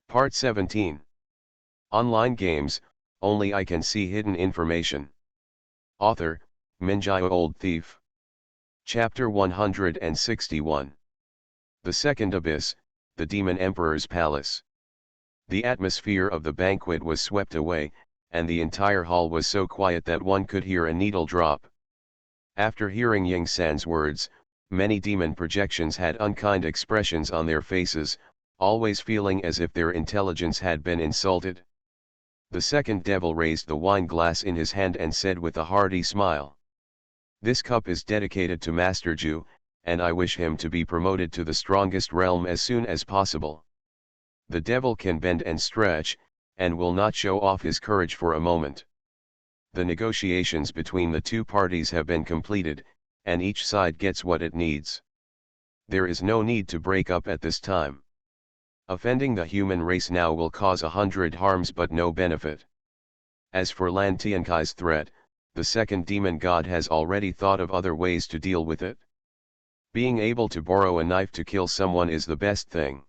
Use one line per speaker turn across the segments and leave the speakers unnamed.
Part 17. Online games, only I can see hidden information. Author, Minjai Old Thief. Chapter 161. The Second Abyss, the Demon Emperor's Palace. The atmosphere of the banquet was swept away, and the entire hall was so quiet that one could hear a needle drop. After hearing Ying San's words, many demon projections had unkind expressions on their faces, always feeling as if their intelligence had been insulted. The second devil raised the wine glass in his hand and said with a hearty smile, "This cup is dedicated to Master Ju, and I wish him to be promoted to the strongest realm as soon as possible." The devil can bend and stretch, and will not show off his courage for a moment. The negotiations between the two parties have been completed, and each side gets what it needs. There is no need to break up at this time. Offending the human race now will cause 100 harms but no benefit. As for Lan Tiankai's threat, the second demon god has already thought of other ways to deal with it. Being able to borrow a knife to kill someone is the best thing.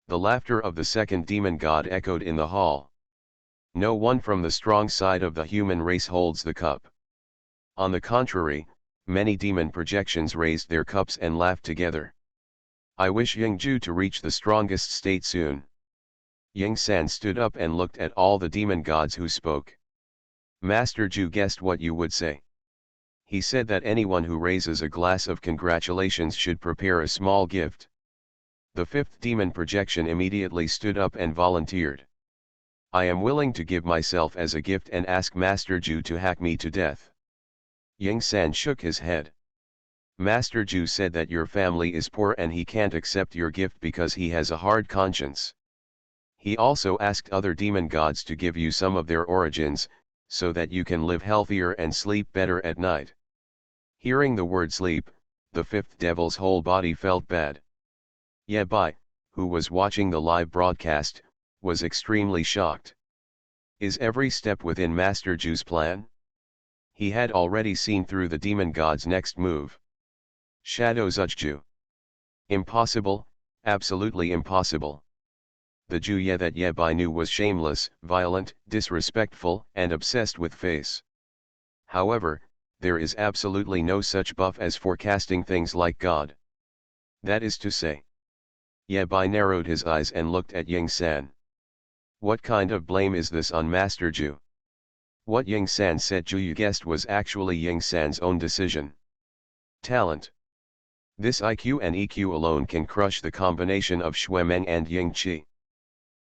The laughter of the second demon god echoed in the hall. No one from the strong side of the human race holds the cup. On the contrary, many demon projections raised their cups and laughed together. I wish Yingju to reach the strongest state soon. Ying San stood up and looked at all the demon gods who spoke. Master Ju guessed what you would say. He said that anyone who raises a glass of congratulations should prepare a small gift. The fifth demon projection immediately stood up and volunteered. I am willing to give myself as a gift and ask Master Ju to hack me to death. Ying San shook his head. Master Ju said that your family is poor and he can't accept your gift because he has a hard conscience. He also asked other demon gods to give you some of their origins, so that you can live healthier and sleep better at night. Hearing the word sleep, the fifth devil's whole body felt bad. Ye Bai, who was watching the live broadcast, was extremely shocked. Is every step within Master Ju's plan? He had already seen through the demon god's next move. Shadow Zujju. Impossible, absolutely impossible. The Ju Ye that Ye Bai knew was shameless, violent, disrespectful, and obsessed with face. However, there is absolutely no such buff as forecasting things like God. That is to say. Ye Bai narrowed his eyes and looked at Ying San. What kind of blame is this on Master Ju? What Ying San said Ju Yu guessed was actually Ying San's own decision. Talent. This IQ and EQ alone can crush the combination of Xuemeng and Ying Qi.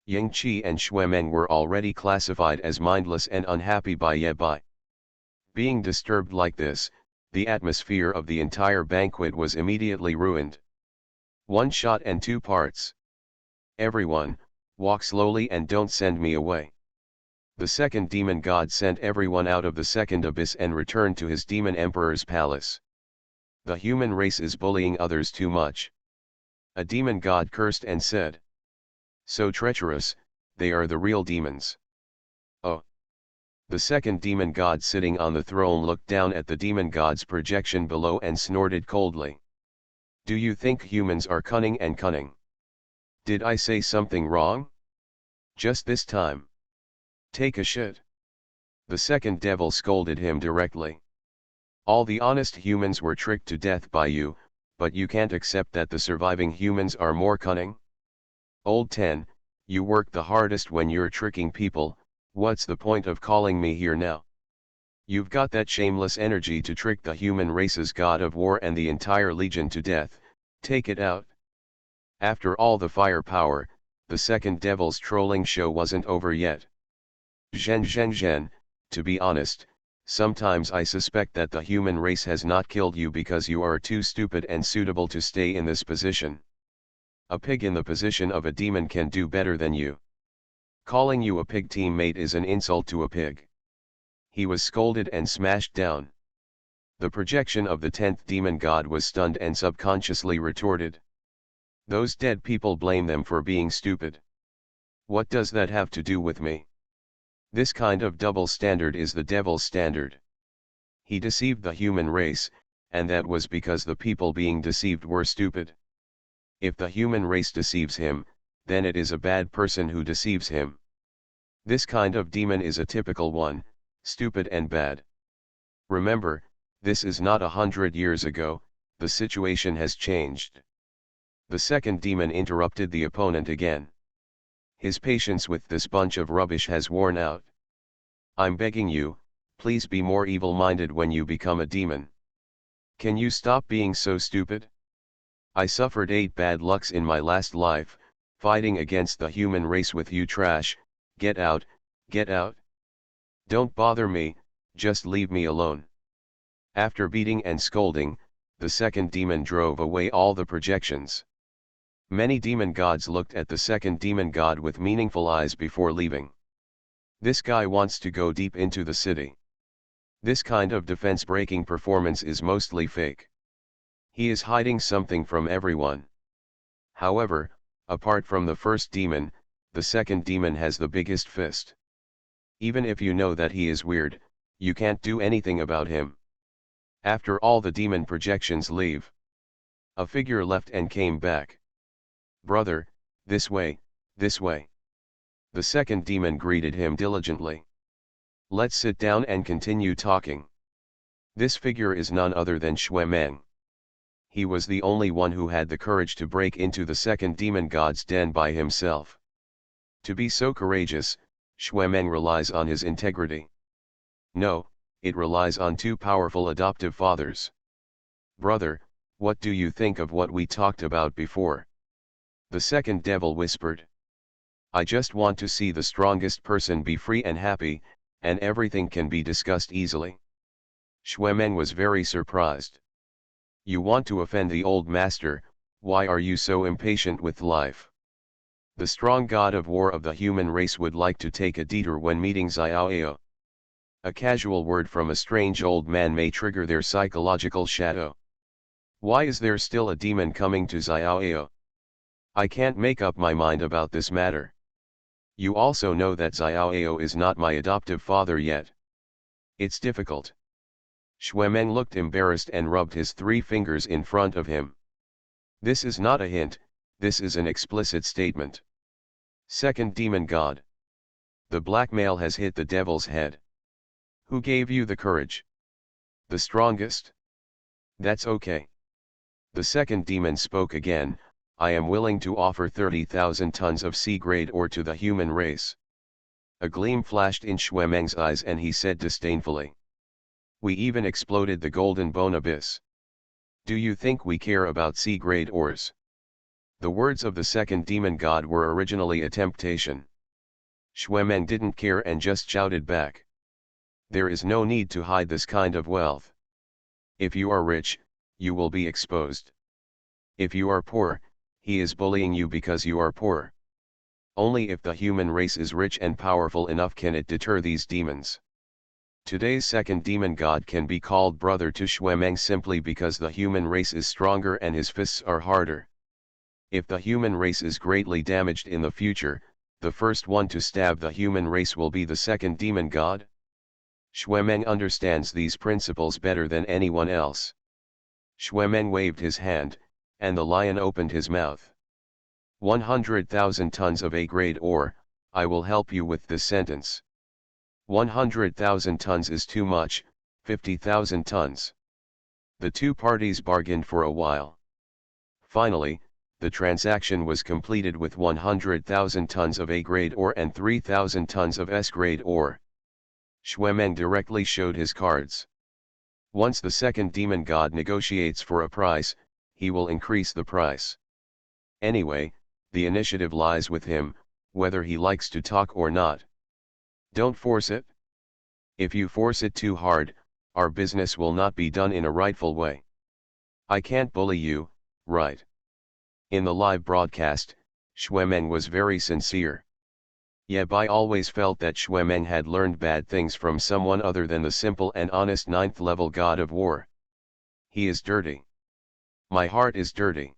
Ying Qi and Xuemeng were already classified as mindless and unhappy by Ye Bai. Being disturbed like this, the atmosphere of the entire banquet was immediately ruined. One shot and two parts. Everyone, walk slowly and don't send me away. The second demon god sent everyone out of the second abyss and returned to his demon emperor's palace. The human race is bullying others too much. A demon god cursed and said, so treacherous, they are the real demons. Oh. The second demon god sitting on the throne looked down at the demon god's projection below and snorted coldly. Do you think humans are cunning and cunning? Did I say something wrong? Just this time. Take a shit. The second devil scolded him directly. All the honest humans were tricked to death by you, but you can't accept that the surviving humans are more cunning? Old 10, you work the hardest when you're tricking people, what's the point of calling me here now? You've got that shameless energy to trick the human race's god of war and the entire legion to death, take it out. After all the firepower, the second devil's trolling show wasn't over yet. Zhen, to be honest, sometimes I suspect that the human race has not killed you because you are too stupid and suitable to stay in this position. A pig in the position of a demon can do better than you. Calling you a pig teammate is an insult to a pig. He was scolded and smashed down. The projection of the 10th demon god was stunned and subconsciously retorted. Those dead people blame them for being stupid. What does that have to do with me? This kind of double standard is the devil's standard. He deceived the human race, and that was because the people being deceived were stupid. If the human race deceives him, then it is a bad person who deceives him. This kind of demon is a typical one, stupid and bad. Remember, this is not 100 years ago, the situation has changed. The second demon interrupted the opponent again. His patience with this bunch of rubbish has worn out. I'm begging you, please be more evil-minded when you become a demon. Can you stop being so stupid? I suffered 8 bad lucks in my last life, fighting against the human race with you trash. Get out, get out. Don't bother me, just leave me alone. After beating and scolding, the second demon drove away all the projections. Many demon gods looked at the second demon god with meaningful eyes before leaving. This guy wants to go deep into the city. This kind of defense-breaking performance is mostly fake. He is hiding something from everyone. However, apart from the first demon, the second demon has the biggest fist. Even if you know that he is weird, you can't do anything about him. After all the demon projections leave, a figure left and came back. Brother, this way, this way. The second demon greeted him diligently. Let's sit down and continue talking. This figure is none other than Shui-Meng. He was the only one who had the courage to break into the second demon god's den by himself. To be so courageous, Shui-Meng relies on his integrity. No, it relies on 2 powerful adoptive fathers. Brother, what do you think of what we talked about before? The second devil whispered. I just want to see the strongest person be free and happy, and everything can be discussed easily. Shui-Meng was very surprised. You want to offend the old master, why are you so impatient with life? The strong god of war of the human race would like to take a detour when meeting Xiaoyao. A casual word from a strange old man may trigger their psychological shadow. Why is there still a demon coming to Xiaoyao? I can't make up my mind about this matter. You also know that Xiaoyao is not my adoptive father yet. It's difficult. Shui-Meng looked embarrassed and rubbed his 3 fingers in front of him. This is not a hint, this is an explicit statement. Second demon god. The blackmail has hit the devil's head. Who gave you the courage? The strongest? That's okay. The second demon spoke again, I am willing to offer 30,000 tons of C-grade ore to the human race. A gleam flashed in Shui-Meng's eyes and he said disdainfully. We even exploded the golden bone abyss. Do you think we care about C-grade ores? The words of the second demon god were originally a temptation. Shui-Meng didn't care and just shouted back. There is no need to hide this kind of wealth. If you are rich, you will be exposed. If you are poor, he is bullying you because you are poor. Only if the human race is rich and powerful enough can it deter these demons. Today's second demon god can be called brother to Shui-Meng simply because the human race is stronger and his fists are harder. If the human race is greatly damaged in the future, the first one to stab the human race will be the second demon god. Shui-Meng understands these principles better than anyone else. Shui-Meng waved his hand, and the lion opened his mouth. 100,000 tons of A-grade ore, I will help you with this sentence. 100,000 tons is too much, 50,000 tons. The 2 parties bargained for a while. Finally, the transaction was completed with 100,000 tons of A-grade ore and 3,000 tons of S-grade ore. Shui-Meng directly showed his cards. Once the second demon god negotiates for a price, he will increase the price. Anyway, the initiative lies with him, whether he likes to talk or not. Don't force it. If you force it too hard, our business will not be done in a rightful way. I can't bully you, right? In the live broadcast, Shui-Meng was very sincere. Yet I always felt that Shui-Meng had learned bad things from someone other than the simple and honest 9th level god of war. He is dirty. My heart is dirty.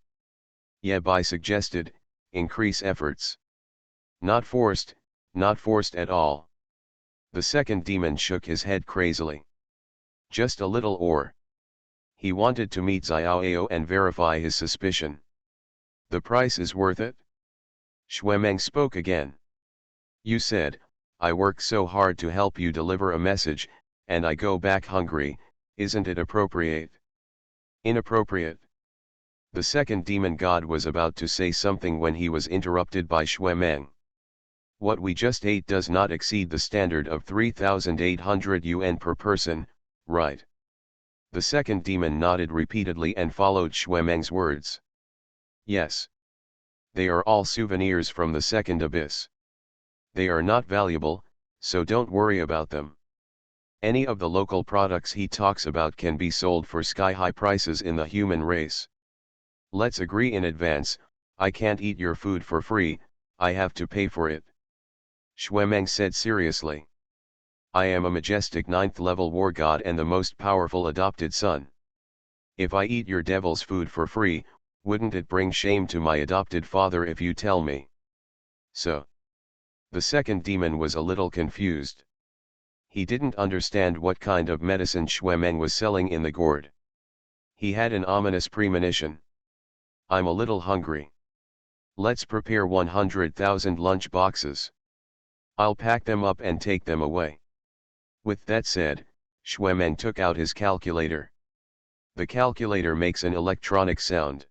Yabai suggested, increase efforts. Not forced at all. The second demon shook his head crazily. Just a little ore. He wanted to meet Xiaoyao and verify his suspicion. The price is worth it? Meng spoke again. You said, I work so hard to help you deliver a message, and I go back hungry, isn't it appropriate? Inappropriate. The second demon god was about to say something when he was interrupted by Meng. What we just ate does not exceed the standard of 3,800 yuan per person, right? The second demon nodded repeatedly and followed Meng's words. Yes. They are all souvenirs from the second abyss. They are not valuable, so don't worry about them. Any of the local products he talks about can be sold for sky-high prices in the human race. Let's agree in advance, I can't eat your food for free, I have to pay for it. Meng said seriously. I am a majestic 9th level war god and the most powerful adopted son. If I eat your devil's food for free, wouldn't it bring shame to my adopted father if you tell me? So. The second demon was a little confused. He didn't understand what kind of medicine Meng was selling in the gourd. He had an ominous premonition. I'm a little hungry. Let's prepare 100,000 lunch boxes. I'll pack them up and take them away. With that said, Meng took out his calculator. The calculator makes an electronic sound.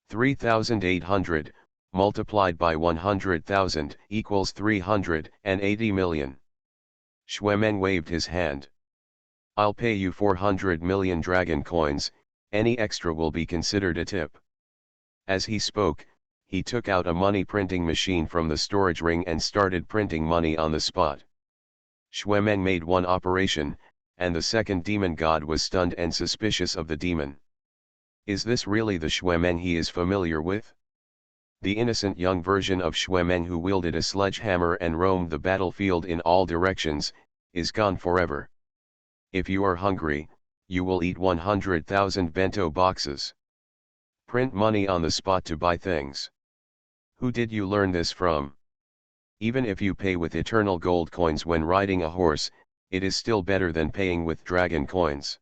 3,800, multiplied by 100,000 equals 380 million. Meng waved his hand. I'll pay you 400 million dragon coins, any extra will be considered a tip. As he spoke, he took out a money printing machine from the storage ring and started printing money on the spot. Meng made one operation, and the second demon god was stunned and suspicious of the demon. Is this really the Meng he is familiar with? The innocent young version of Meng who wielded a sledgehammer and roamed the battlefield in all directions, is gone forever. If you are hungry, you will eat 100,000 bento boxes. Print money on the spot to buy things. Who did you learn this from? Even if you pay with eternal gold coins when riding a horse, it is still better than paying with dragon coins.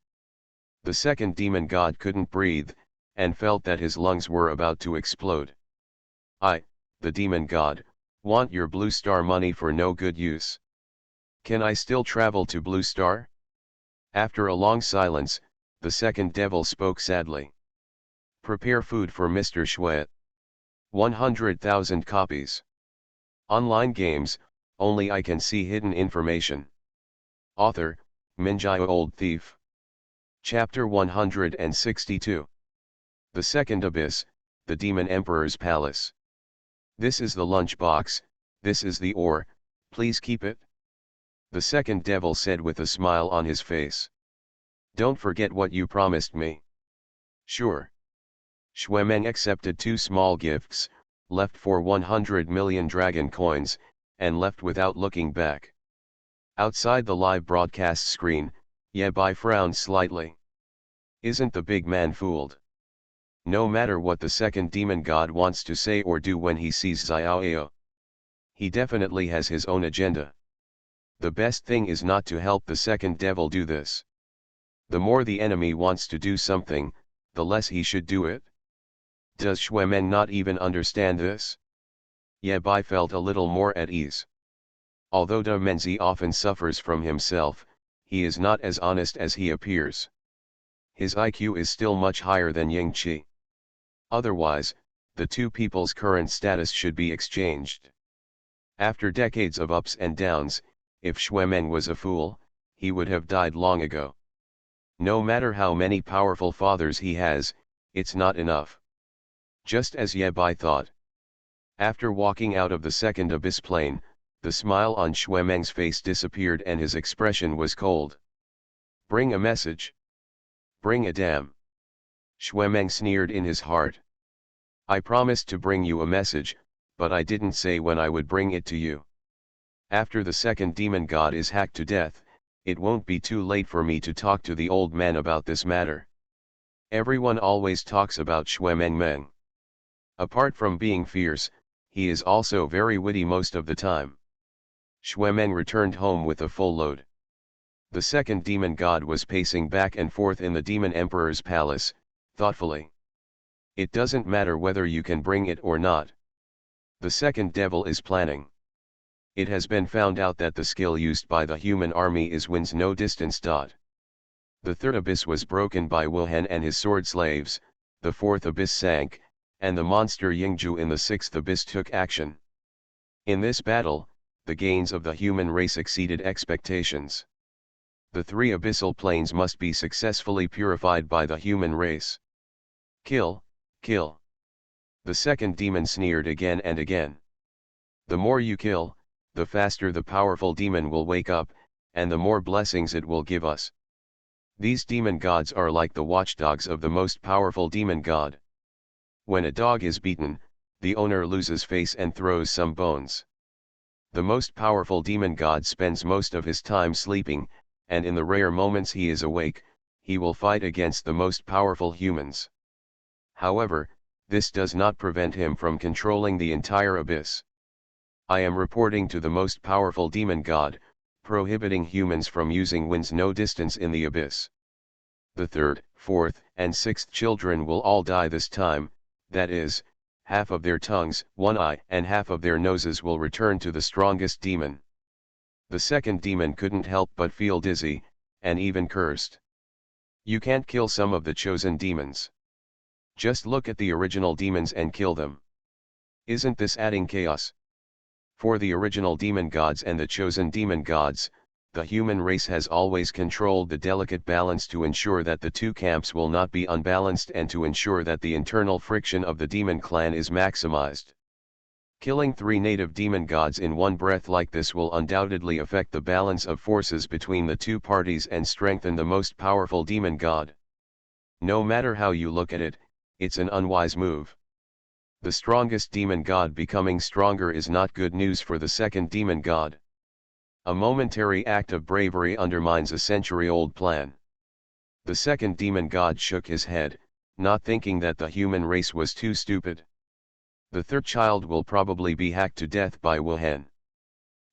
The second demon god couldn't breathe, and felt that his lungs were about to explode. I, the demon god, want your Blue Star money for no good use. Can I still travel to Blue Star? After a long silence, the second devil spoke sadly. Prepare food for Mr. Shui. 100,000 copies. Online games, only I can see hidden information. Author, Minjai Old Thief. Chapter 162. The Second Abyss, the Demon Emperor's Palace. This is the lunch box, this is the ore, please keep it. The second devil said with a smile on his face. Don't forget what you promised me. Sure. Meng accepted 2 small gifts, left for 100 million dragon coins, and left without looking back. Outside the live broadcast screen, Ye Bai frowned slightly. Isn't the big man fooled? No matter what the second demon god wants to say or do when he sees Xiaoyao, he definitely has his own agenda. The best thing is not to help the second devil do this. The more the enemy wants to do something, the less he should do it. Does Meng not even understand this? Ye Bai felt a little more at ease. Although De Menzi often suffers from himself, he is not as honest as he appears. His IQ is still much higher than Ying Qi. Otherwise, the two people's current status should be exchanged. After decades of ups and downs, if Meng was a fool, he would have died long ago. No matter how many powerful fathers he has, it's not enough. Just as Ye Bai thought. After walking out of the second abyss plane, the smile on Meng's face disappeared and his expression was cold. Bring a message. Bring a damn. Meng sneered in his heart. I promised to bring you a message, but I didn't say when I would bring it to you. After the second demon god is hacked to death, it won't be too late for me to talk to the old man about this matter. Everyone always talks about Meng. Apart from being fierce, he is also very witty most of the time. Meng returned home with a full load. The second demon god was pacing back and forth in the demon emperor's palace, thoughtfully. It doesn't matter whether you can bring it or not. The second devil is planning. It has been found out that the skill used by the human army is wins no distance. The third abyss was broken by Wuhan and his sword slaves, the fourth abyss sank, and the monster Yingju in the sixth abyss took action. In this battle, the gains of the human race exceeded expectations. The three abyssal planes must be successfully purified by the human race. Kill, kill. The second demon sneered again and again. The more you kill, the faster the powerful demon will wake up, and the more blessings it will give us. These demon gods are like the watchdogs of the most powerful demon god. When a dog is beaten, the owner loses face and throws some bones. The most powerful demon god spends most of his time sleeping, and in the rare moments he is awake, he will fight against the most powerful humans. However, this does not prevent him from controlling the entire abyss. I am reporting to the most powerful demon god, prohibiting humans from using wins no distance in the abyss. The third, fourth, and sixth children will all die this time, that is, half of their tongues, one eye, and half of their noses will return to the strongest demon. The second demon couldn't help but feel dizzy, and even cursed. You can't kill some of the chosen demons. Just look at the original demons and kill them. Isn't this adding chaos? For the original demon gods and the chosen demon gods, the human race has always controlled the delicate balance to ensure that the two camps will not be unbalanced and to ensure that the internal friction of the demon clan is maximized. Killing three native demon gods in one breath like this will undoubtedly affect the balance of forces between the two parties and strengthen the most powerful demon god. No matter how you look at it, it's an unwise move. The strongest demon god becoming stronger is not good news for the second demon god. A momentary act of bravery undermines a century-old plan. The second demon god shook his head, not thinking that the human race was too stupid. The third child will probably be hacked to death by Wuhan.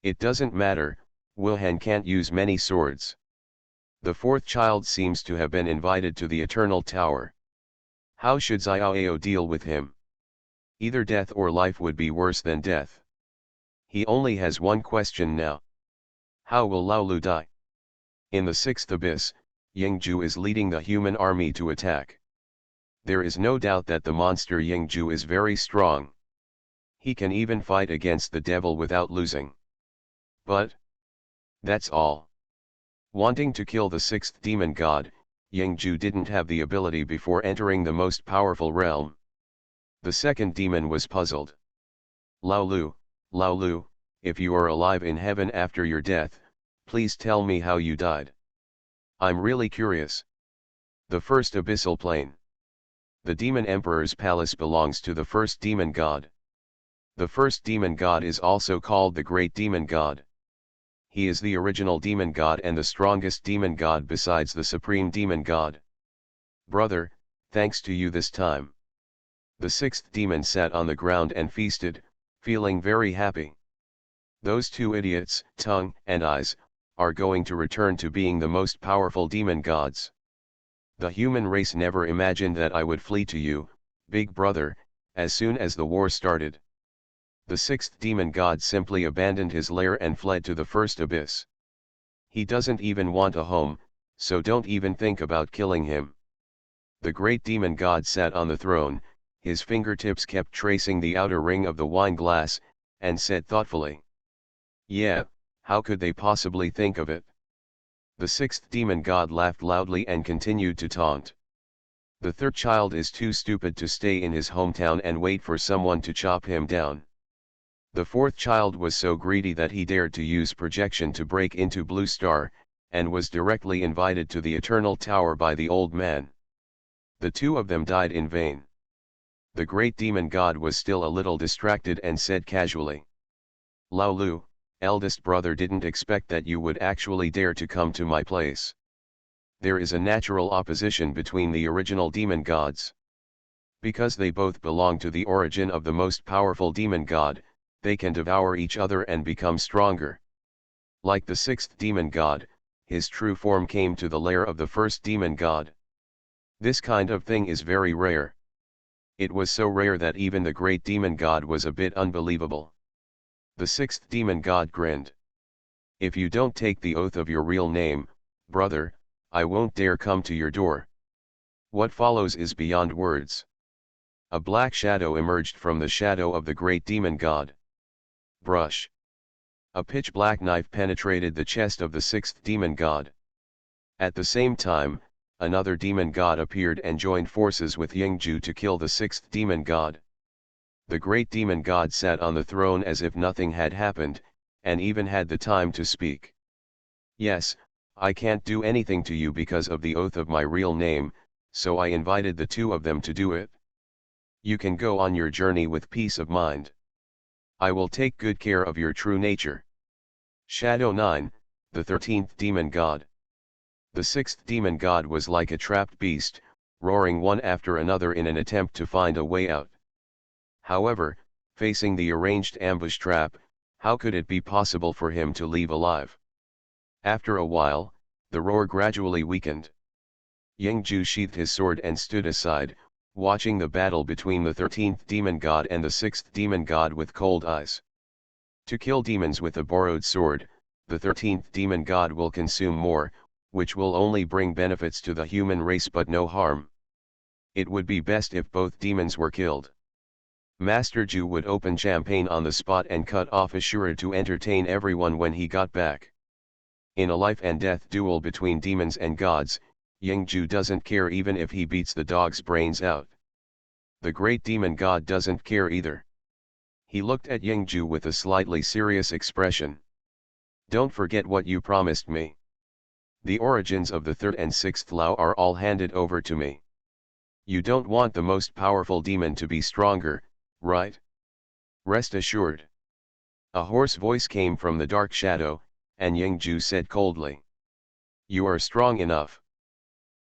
It doesn't matter, Wuhan can't use many swords. The fourth child seems to have been invited to the Eternal Tower. How should Xiaoao deal with him? Either death or life would be worse than death. He only has one question now. How will Laolu die? In the sixth abyss, Yingju is leading the human army to attack. There is no doubt that the monster Yingju is very strong. He can even fight against the devil without losing. But that's all. Wanting to kill the sixth demon god, Yingju didn't have the ability before entering the most powerful realm. The second demon was puzzled. Laolu, Laolu, if you are alive in heaven after your death, please tell me how you died. I'm really curious. The first abyssal plane. The demon emperor's palace belongs to the first demon god. The first demon god is also called the great demon god. He is the original demon god and the strongest demon god besides the supreme demon god. Brother, thanks to you this time. The sixth demon sat on the ground and feasted, feeling very happy. Those two idiots, tongue and eyes, are going to return to being the most powerful demon gods. The human race never imagined that I would flee to you, big brother, as soon as the war started. The sixth demon god simply abandoned his lair and fled to the first abyss. He doesn't even want a home, so don't even think about killing him. The great demon god sat on the throne, his fingertips kept tracing the outer ring of the wine glass, and said thoughtfully, "Yeah, how could they possibly think of it?" The sixth demon god laughed loudly and continued to taunt. The third child is too stupid to stay in his hometown and wait for someone to chop him down. The fourth child was so greedy that he dared to use projection to break into Blue Star, and was directly invited to the Eternal Tower by the old man. The two of them died in vain. The great demon god was still a little distracted and said casually, "Laolu, eldest brother, didn't expect that you would actually dare to come to my place. There is a natural opposition between the original demon gods. Because they both belong to the origin of the most powerful demon god, they can devour each other and become stronger. Like the sixth demon god, his true form came to the lair of the first demon god. This kind of thing is very rare. It was so rare that even the great demon god was a bit unbelievable. The sixth demon god grinned. If you don't take the oath of your real name, brother, I won't dare come to your door. What follows is beyond words. A black shadow emerged from the shadow of the great demon god. Brush. A pitch-black knife penetrated the chest of the sixth demon god. At the same time, another demon god appeared and joined forces with Yingju to kill the sixth demon god. The great demon god sat on the throne as if nothing had happened, and even had the time to speak. Yes, I can't do anything to you because of the oath of my real name, so I invited the two of them to do it. You can go on your journey with peace of mind. I will take good care of your true nature. Shadow 9, the 13th demon god. The sixth demon god was like a trapped beast, roaring one after another in an attempt to find a way out. However, facing the arranged ambush trap, how could it be possible for him to leave alive? After a while, the roar gradually weakened. Yingju sheathed his sword and stood aside, watching the battle between the 13th demon god and the 6th demon god with cold eyes. To kill demons with a borrowed sword, the 13th demon god will consume more, which will only bring benefits to the human race but no harm. It would be best if both demons were killed. Master Ju would open champagne on the spot and cut off Ashura to entertain everyone when he got back. In a life and death duel between demons and gods, Yingju doesn't care even if he beats the dog's brains out. The great demon god doesn't care either. He looked at Yingju with a slightly serious expression. Don't forget what you promised me. The origins of the third and sixth Lao are all handed over to me. You don't want the most powerful demon to be stronger, right? Rest assured. A hoarse voice came from the dark shadow, and Yingju said coldly. You are strong enough.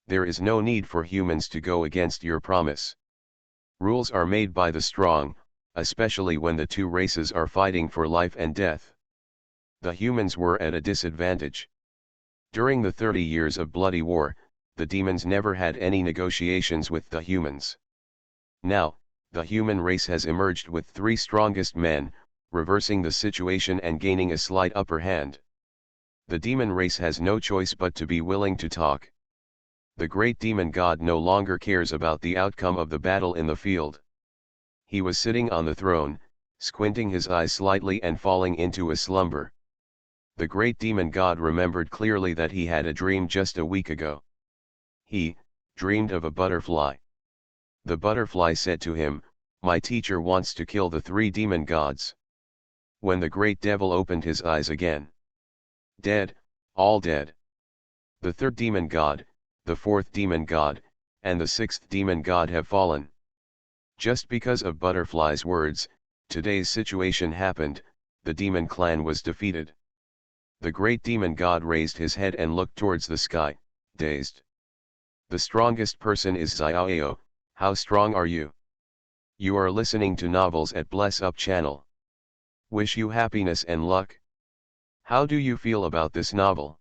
There is no need for humans to go against your promise. Rules are made by the strong, especially when the two races are fighting for life and death. The humans were at a disadvantage. During the 30 years of bloody war, the demons never had any negotiations with the humans. Now, the human race has emerged with 3 strongest men, reversing the situation and gaining a slight upper hand. The demon race has no choice but to be willing to talk. The great demon god no longer cares about the outcome of the battle in the field. He was sitting on the throne, squinting his eyes slightly and falling into a slumber. The great demon god remembered clearly that he had a dream just a week ago. He dreamed of a butterfly. The butterfly said to him, "My teacher wants to kill the 3 demon gods." When the great devil opened his eyes again. Dead, all dead. The 3rd demon god, the 4th demon god, and the 6th demon god have fallen. Just because of Butterfly's words, today's situation happened, the demon clan was defeated. The great demon god raised his head and looked towards the sky, dazed. The strongest person is Xiaoyao. How strong are you? You are listening to novels at Bless Up channel. Wish you happiness and luck. How do you feel about this novel?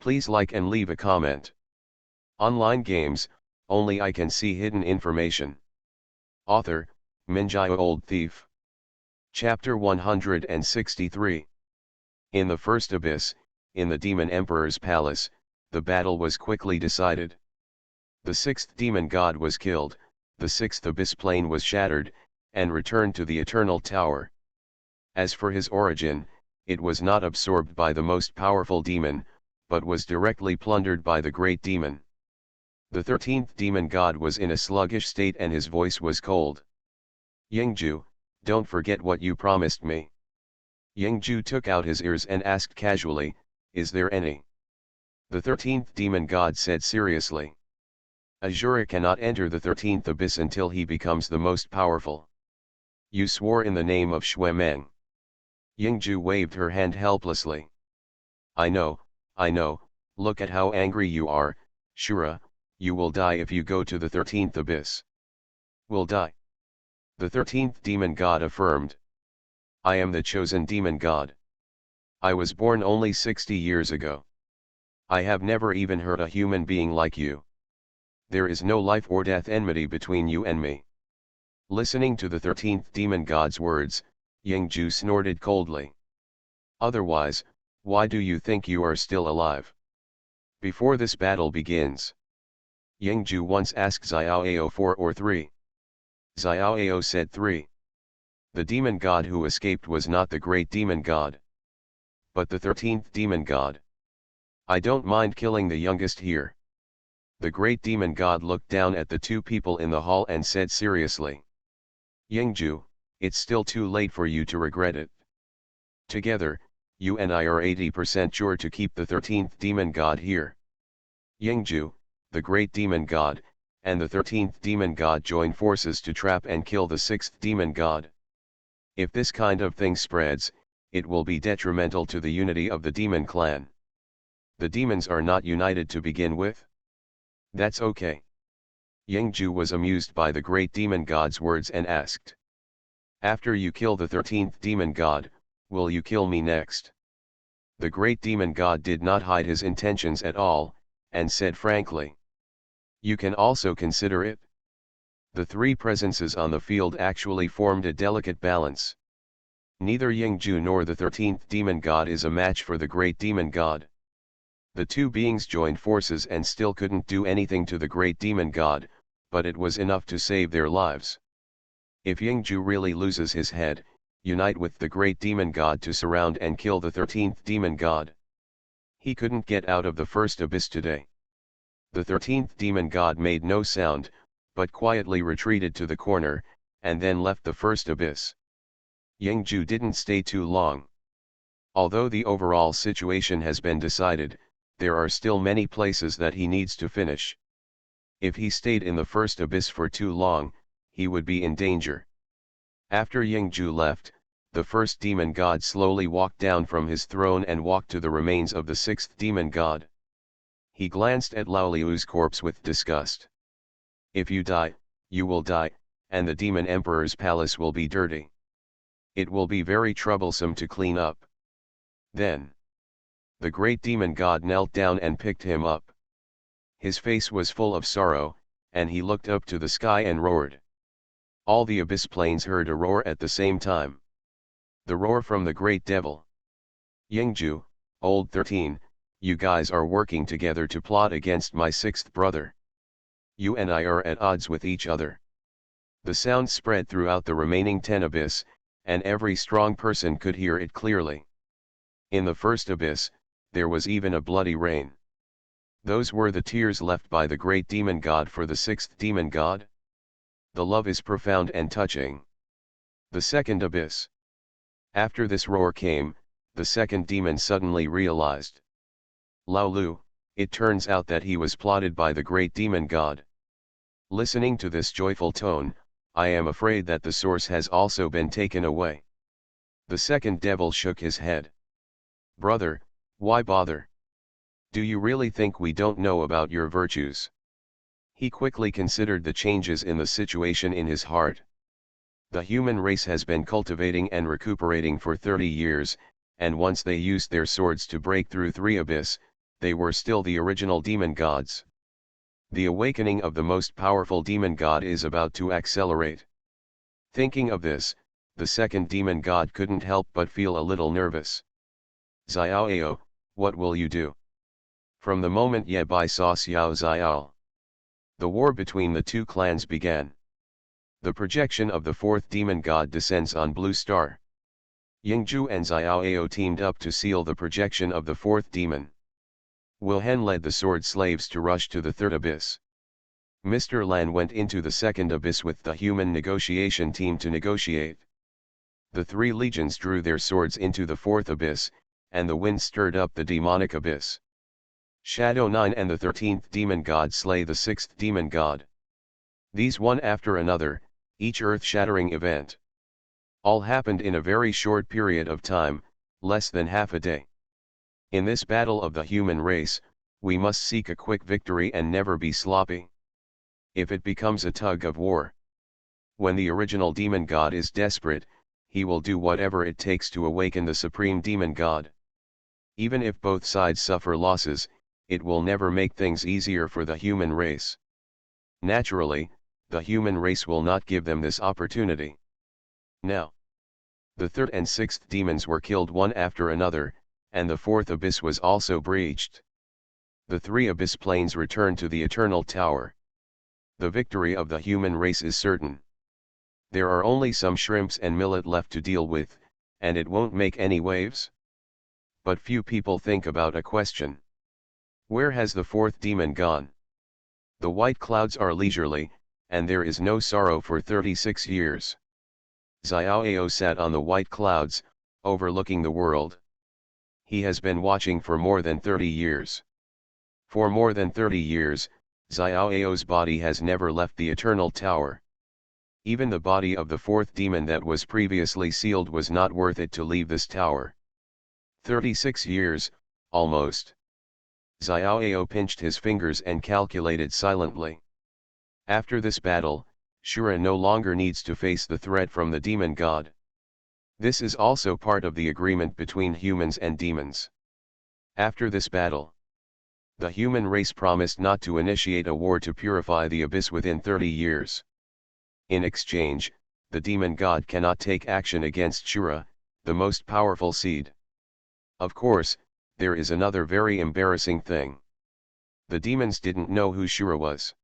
Please like and leave a comment. Online games, only I can see hidden information. Author, Minjai Old Thief. Chapter 163. In the first abyss, in the Demon Emperor's palace, the battle was quickly decided. The 6th demon god was killed, the 6th abyss plane was shattered, and returned to the Eternal Tower. As for his origin, it was not absorbed by the most powerful demon, but was directly plundered by the great demon. The 13th demon god was in a sluggish state and his voice was cold. Yingju, don't forget what you promised me. Yingju took out his ears and asked casually, is there any? The 13th demon god said seriously. Ashura cannot enter the 13th abyss until he becomes the most powerful. You swore in the name of Xuemeng. Yingju waved her hand helplessly. I know, look at how angry you are, Shura, you will die if you go to the 13th abyss. Will die. The 13th demon god affirmed. I am the chosen demon god. I was born only 60 years ago. I have never even hurt a human being like you. There is no life or death enmity between you and me. Listening to the 13th demon god's words, Yingju snorted coldly. Otherwise, why do you think you are still alive? Before this battle begins. Yingju once asked Xiaoao 4 or 3. Xiaoao said 3. The demon god who escaped was not the great demon god, but the 13th demon god. I don't mind killing the youngest here. The great demon god looked down at the two people in the hall and said seriously. Yingju, it's still too late for you to regret it. Together, you and I are 80% sure to keep the 13th demon god here. Yingju, the great demon god, and the 13th demon god join forces to trap and kill the 6th demon god. If this kind of thing spreads, it will be detrimental to the unity of the demon clan. The demons are not united to begin with. That's okay. Yingju was amused by the great demon god's words and asked. After you kill the 13th demon god, will you kill me next? The great demon god did not hide his intentions at all, and said frankly. You can also consider it. The three presences on the field actually formed a delicate balance. Neither Yingju nor the 13th demon god is a match for the great demon god. The two beings joined forces and still couldn't do anything to the great demon god, but it was enough to save their lives. If Yingju really loses his head, unite with the great demon god to surround and kill the 13th demon god. He couldn't get out of the first abyss today. The 13th demon god made no sound, but quietly retreated to the corner, and then left the first abyss. Yingju didn't stay too long. Although the overall situation has been decided, there are still many places that he needs to finish. If he stayed in the first abyss for too long, he would be in danger. After Yingju left, the first demon god slowly walked down from his throne and walked to the remains of the 6th demon god. He glanced at Lao Liu's corpse with disgust. If you die, you will die, and the demon emperor's palace will be dirty. It will be very troublesome to clean up. Then, the great demon god knelt down and picked him up. His face was full of sorrow, and he looked up to the sky and roared. All the abyss planes heard a roar at the same time. The roar from the great devil. Yingju, old 13, you guys are working together to plot against my 6th brother. You and I are at odds with each other. The sound spread throughout the remaining 10 abyss, and every strong person could hear it clearly. In the first abyss, there was even a bloody rain. Those were the tears left by the great demon god for the 6th demon god. The love is profound and touching. The second abyss. After this roar came, the second demon suddenly realized. Lao Lu, it turns out that he was plotted by the great demon god. Listening to this joyful tone, I am afraid that the source has also been taken away. The second devil shook his head. Brother, why bother? Do you really think we don't know about your virtues? He quickly considered the changes in the situation in his heart. The human race has been cultivating and recuperating for 30 years, and once they used their swords to break through 3 abyss, they were still the original demon gods. The awakening of the most powerful demon god is about to accelerate. Thinking of this, the second demon god couldn't help but feel a little nervous. Xiaoao, what will you do? From the moment Ye Bai saw Xiao Xiao, the war between the two clans began. The projection of the 4th demon god descends on Blue Star. Yingju and Xiaoao teamed up to seal the projection of the 4th demon. Wilhen led the sword slaves to rush to the 3rd abyss. Mr. Lan went into the 2nd abyss with the human negotiation team to negotiate. The 3 legions drew their swords into the 4th abyss, and the wind stirred up the demonic abyss. Shadow 9 and the 13th demon god slay the 6th demon god. These one after another, each earth-shattering event. All happened in a very short period of time, less than half a day. In this battle of the human race, we must seek a quick victory and never be sloppy. If it becomes a tug of war, when the original demon god is desperate, he will do whatever it takes to awaken the supreme demon god. Even if both sides suffer losses, it will never make things easier for the human race. Naturally, the human race will not give them this opportunity. Now, the third and sixth demons were killed one after another, and the fourth abyss was also breached. The three abyss planes returned to the eternal tower. The victory of the human race is certain. There are only some shrimps and millet left to deal with, and it won't make any waves. But few people think about a question. Where has the fourth demon gone? The white clouds are leisurely, and there is no sorrow for 36 years. Xiaoao sat on the white clouds, overlooking the world. He has been watching for more than 30 years. For more than 30 years, Xiaoao's body has never left the eternal tower. Even the body of the fourth demon that was previously sealed was not worth it to leave this tower. 36 years, almost. Xiaoao pinched his fingers and calculated silently. After this battle, Shura no longer needs to face the threat from the demon god. This is also part of the agreement between humans and demons. After this battle, the human race promised not to initiate a war to purify the abyss within 30 years. In exchange, the demon god cannot take action against Shura, the most powerful seed. Of course, there is another very embarrassing thing. The demons didn't know who Shura was.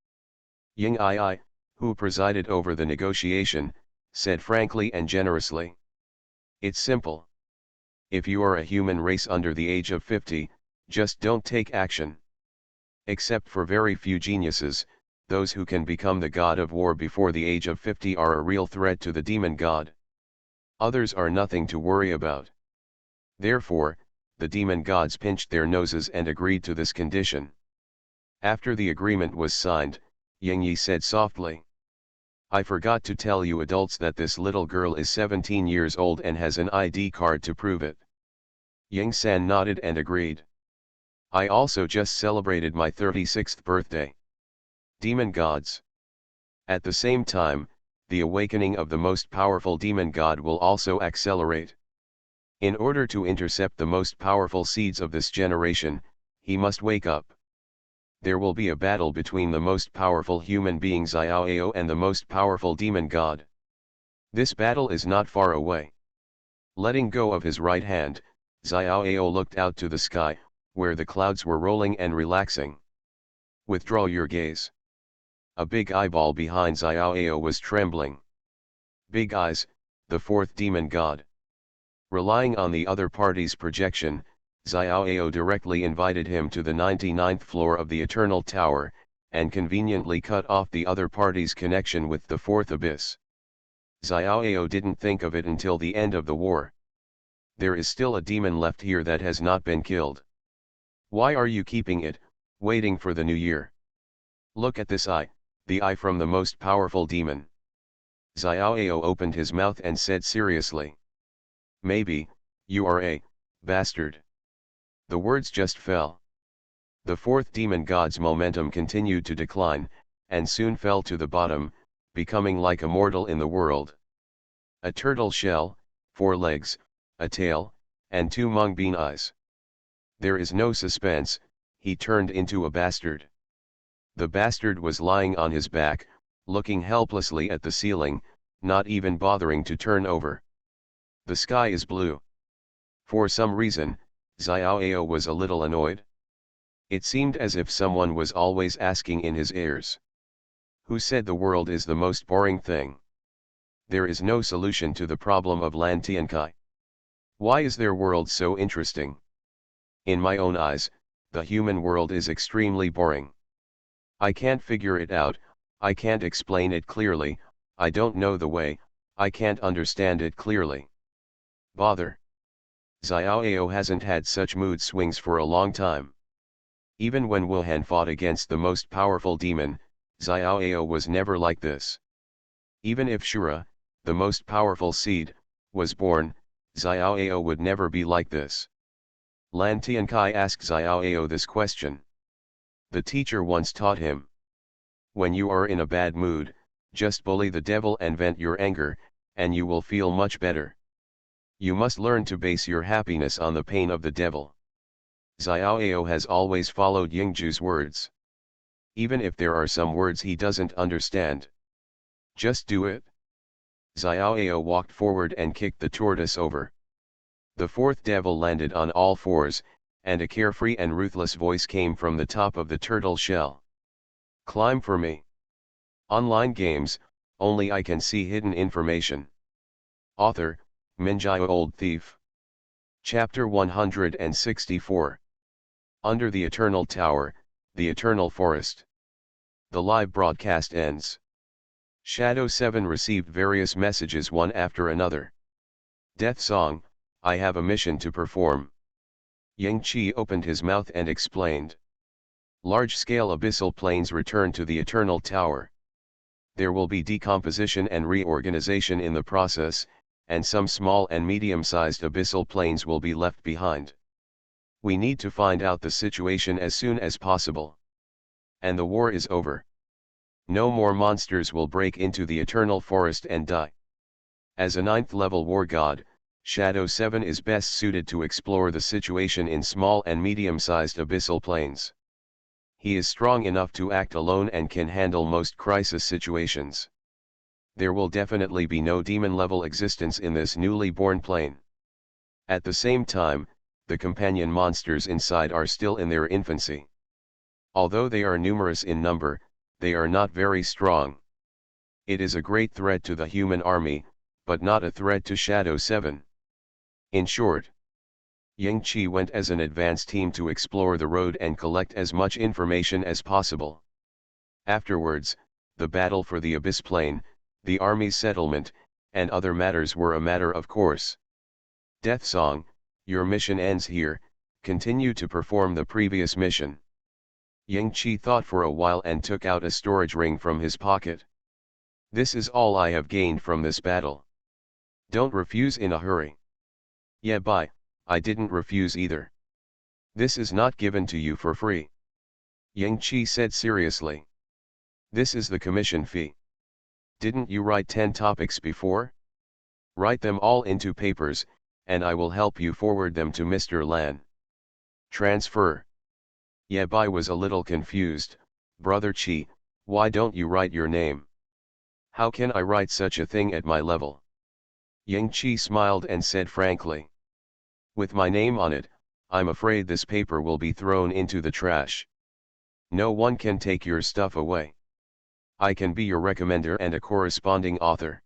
Ying Ai, who presided over the negotiation, said frankly and generously. It's simple. If you are a human race under the age of 50, just don't take action. Except for very few geniuses, those who can become the god of war before the age of 50 are a real threat to the demon god. Others are nothing to worry about. Therefore, the demon gods pinched their noses and agreed to this condition. After the agreement was signed, Ying Yi said softly, I forgot to tell you adults that this little girl is 17 years old and has an ID card to prove it. Ying San nodded and agreed. I also just celebrated my 36th birthday. Demon gods. At the same time, the awakening of the most powerful demon god will also accelerate. In order to intercept the most powerful seeds of this generation, he must wake up. There will be a battle between the most powerful human being Xiaoao and the most powerful demon god. This battle is not far away. Letting go of his right hand, Xiaoao looked out to the sky, where the clouds were rolling and relaxing. Withdraw your gaze. A big eyeball behind Xiaoao was trembling. Big Eyes, the fourth demon god. Relying on the other party's projection, Xiaoao directly invited him to the 99th floor of the Eternal Tower, and conveniently cut off the other party's connection with the fourth abyss. Xiaoao didn't think of it until the end of the war. There is still a demon left here that has not been killed. Why are you keeping it, waiting for the new year? Look at this eye, the eye from the most powerful demon. Xiaoao opened his mouth and said seriously. Maybe, you are a bastard. The words just fell. The fourth demon god's momentum continued to decline, and soon fell to the bottom, becoming like a mortal in the world. A turtle shell, 4 legs, a tail, and 2 mung bean eyes. There is no suspense, he turned into a bastard. The bastard was lying on his back, looking helplessly at the ceiling, not even bothering to turn over. The sky is blue. For some reason, Xiaoao was a little annoyed. It seemed as if someone was always asking in his ears. Who said the world is the most boring thing? There is no solution to the problem of Lan Tiankai. Why is their world so interesting? In my own eyes, the human world is extremely boring. I can't figure it out, I can't explain it clearly, I don't know the way, I can't understand it clearly. Bother. Xiaoao hasn't had such mood swings for a long time. Even when Wuhan fought against the most powerful demon, Xiaoao was never like this. Even if Shura, the most powerful seed, was born, Xiaoao would never be like this. Lan Tiankai asked Xiaoao this question. The teacher once taught him. When you are in a bad mood, just bully the devil and vent your anger, and you will feel much better. You must learn to base your happiness on the pain of the devil. Xiaoao has always followed Yingju's words. Even if there are some words he doesn't understand. Just do it. Xiaoyao walked forward and kicked the tortoise over. The fourth devil landed on all fours, and a carefree and ruthless voice came from the top of the turtle shell. Climb for me. Online games, only I can see hidden information. Author, Minjai Old Thief. Chapter 164. Under the Eternal Tower, the Eternal Forest. The live broadcast ends. Shadow 7 received various messages one after another. Death Song, I have a mission to perform. Yang Qi opened his mouth and explained. Large-scale abyssal planes return to the Eternal Tower. There will be decomposition and reorganization in the process, and some small and medium-sized abyssal planes will be left behind. We need to find out the situation as soon as possible. And the war is over. No more monsters will break into the Eternal Forest and die. As a 9th-level war god, Shadow 7 is best suited to explore the situation in small and medium-sized abyssal planes. He is strong enough to act alone and can handle most crisis situations. There will definitely be no demon-level existence in this newly born plane. At the same time, the companion monsters inside are still in their infancy. Although they are numerous in number, they are not very strong. It is a great threat to the human army, but not a threat to Shadow 7. In short, Yang Qi went as an advance team to explore the road and collect as much information as possible. Afterwards, the battle for the Abyss Plane, the army's settlement, and other matters were a matter of course. Death Song, your mission ends here, continue to perform the previous mission. Yang Qi thought for a while and took out a storage ring from his pocket. This is all I have gained from this battle. Don't refuse in a hurry. Yeah, bye. I didn't refuse either. This is not given to you for free. Yang Qi said seriously. This is the commission fee. Didn't you write 10 topics before? Write them all into papers, and I will help you forward them to Mr. Lan. Transfer. Yabai was a little confused. Brother Qi, why don't you write your name? How can I write such a thing at my level? Yang Qi smiled and said frankly. With my name on it, I'm afraid this paper will be thrown into the trash. No one can take your stuff away. I can be your recommender and a corresponding author.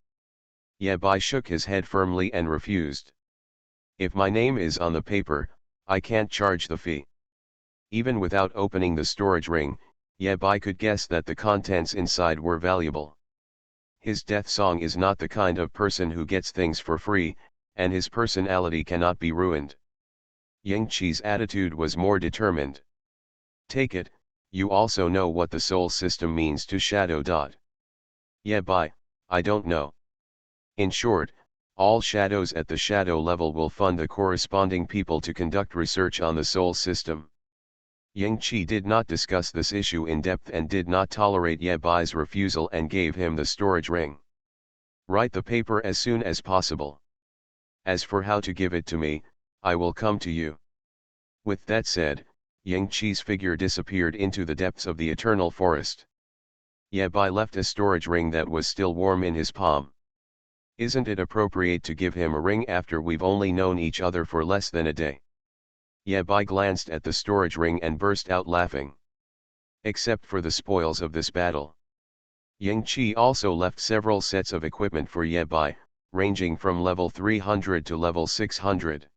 Yabai shook his head firmly and refused. If my name is on the paper, I can't charge the fee. Even without opening the storage ring, Yabai could guess that the contents inside were valuable. His Death Song is not the kind of person who gets things for free, and his personality cannot be ruined. Yang Qi's attitude was more determined. Take it, you also know what the soul system means to Shadow. Yabai, I don't know. In short, all shadows at the shadow level will fund the corresponding people to conduct research on the soul system. Yang Qi did not discuss this issue in depth and did not tolerate Yabai's refusal and gave him the storage ring. Write the paper as soon as possible. As for how to give it to me, I will come to you. With that said, Yang Qi's figure disappeared into the depths of the eternal forest. Yabai left a storage ring that was still warm in his palm. Isn't it appropriate to give him a ring after we've only known each other for less than a day? Yabai glanced at the storage ring and burst out laughing. Except for the spoils of this battle. Yang Qi also left several sets of equipment for Yabai, ranging from level 300 to level 600.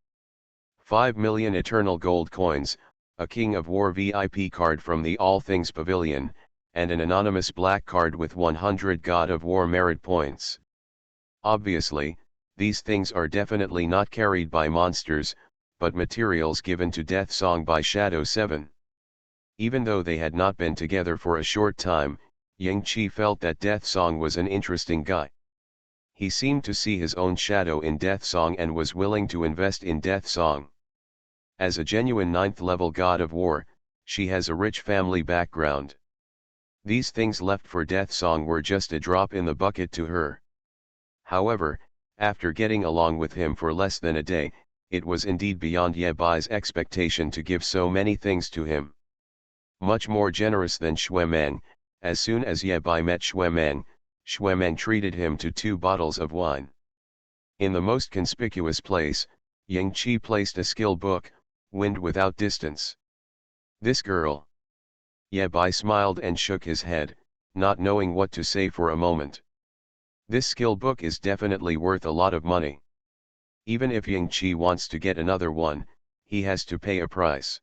5 million eternal gold coins, a King of War VIP card from the All Things Pavilion, and an anonymous black card with 100 God of War merit points. Obviously, these things are definitely not carried by monsters, but materials given to Death Song by Shadow 7. Even though they had not been together for a short time, Yang Qi felt that Death Song was an interesting guy. He seemed to see his own shadow in Death Song and was willing to invest in Death Song. As a genuine 9th level God of War, she has a rich family background. These things left for Death Song were just a drop in the bucket to her. However, after getting along with him for less than a day, it was indeed beyond Yabai's expectation to give so many things to him. Much more generous than Xuemeng. As soon as Yabai met Xuemeng, Xuemeng treated him to 2 bottles of wine. In the most conspicuous place, Yang Qi placed a skill book, Wind Without Distance. This girl. Ye Bai smiled and shook his head, not knowing what to say for a moment. This skill book is definitely worth a lot of money. Even if Yang Qi wants to get another one, he has to pay a price.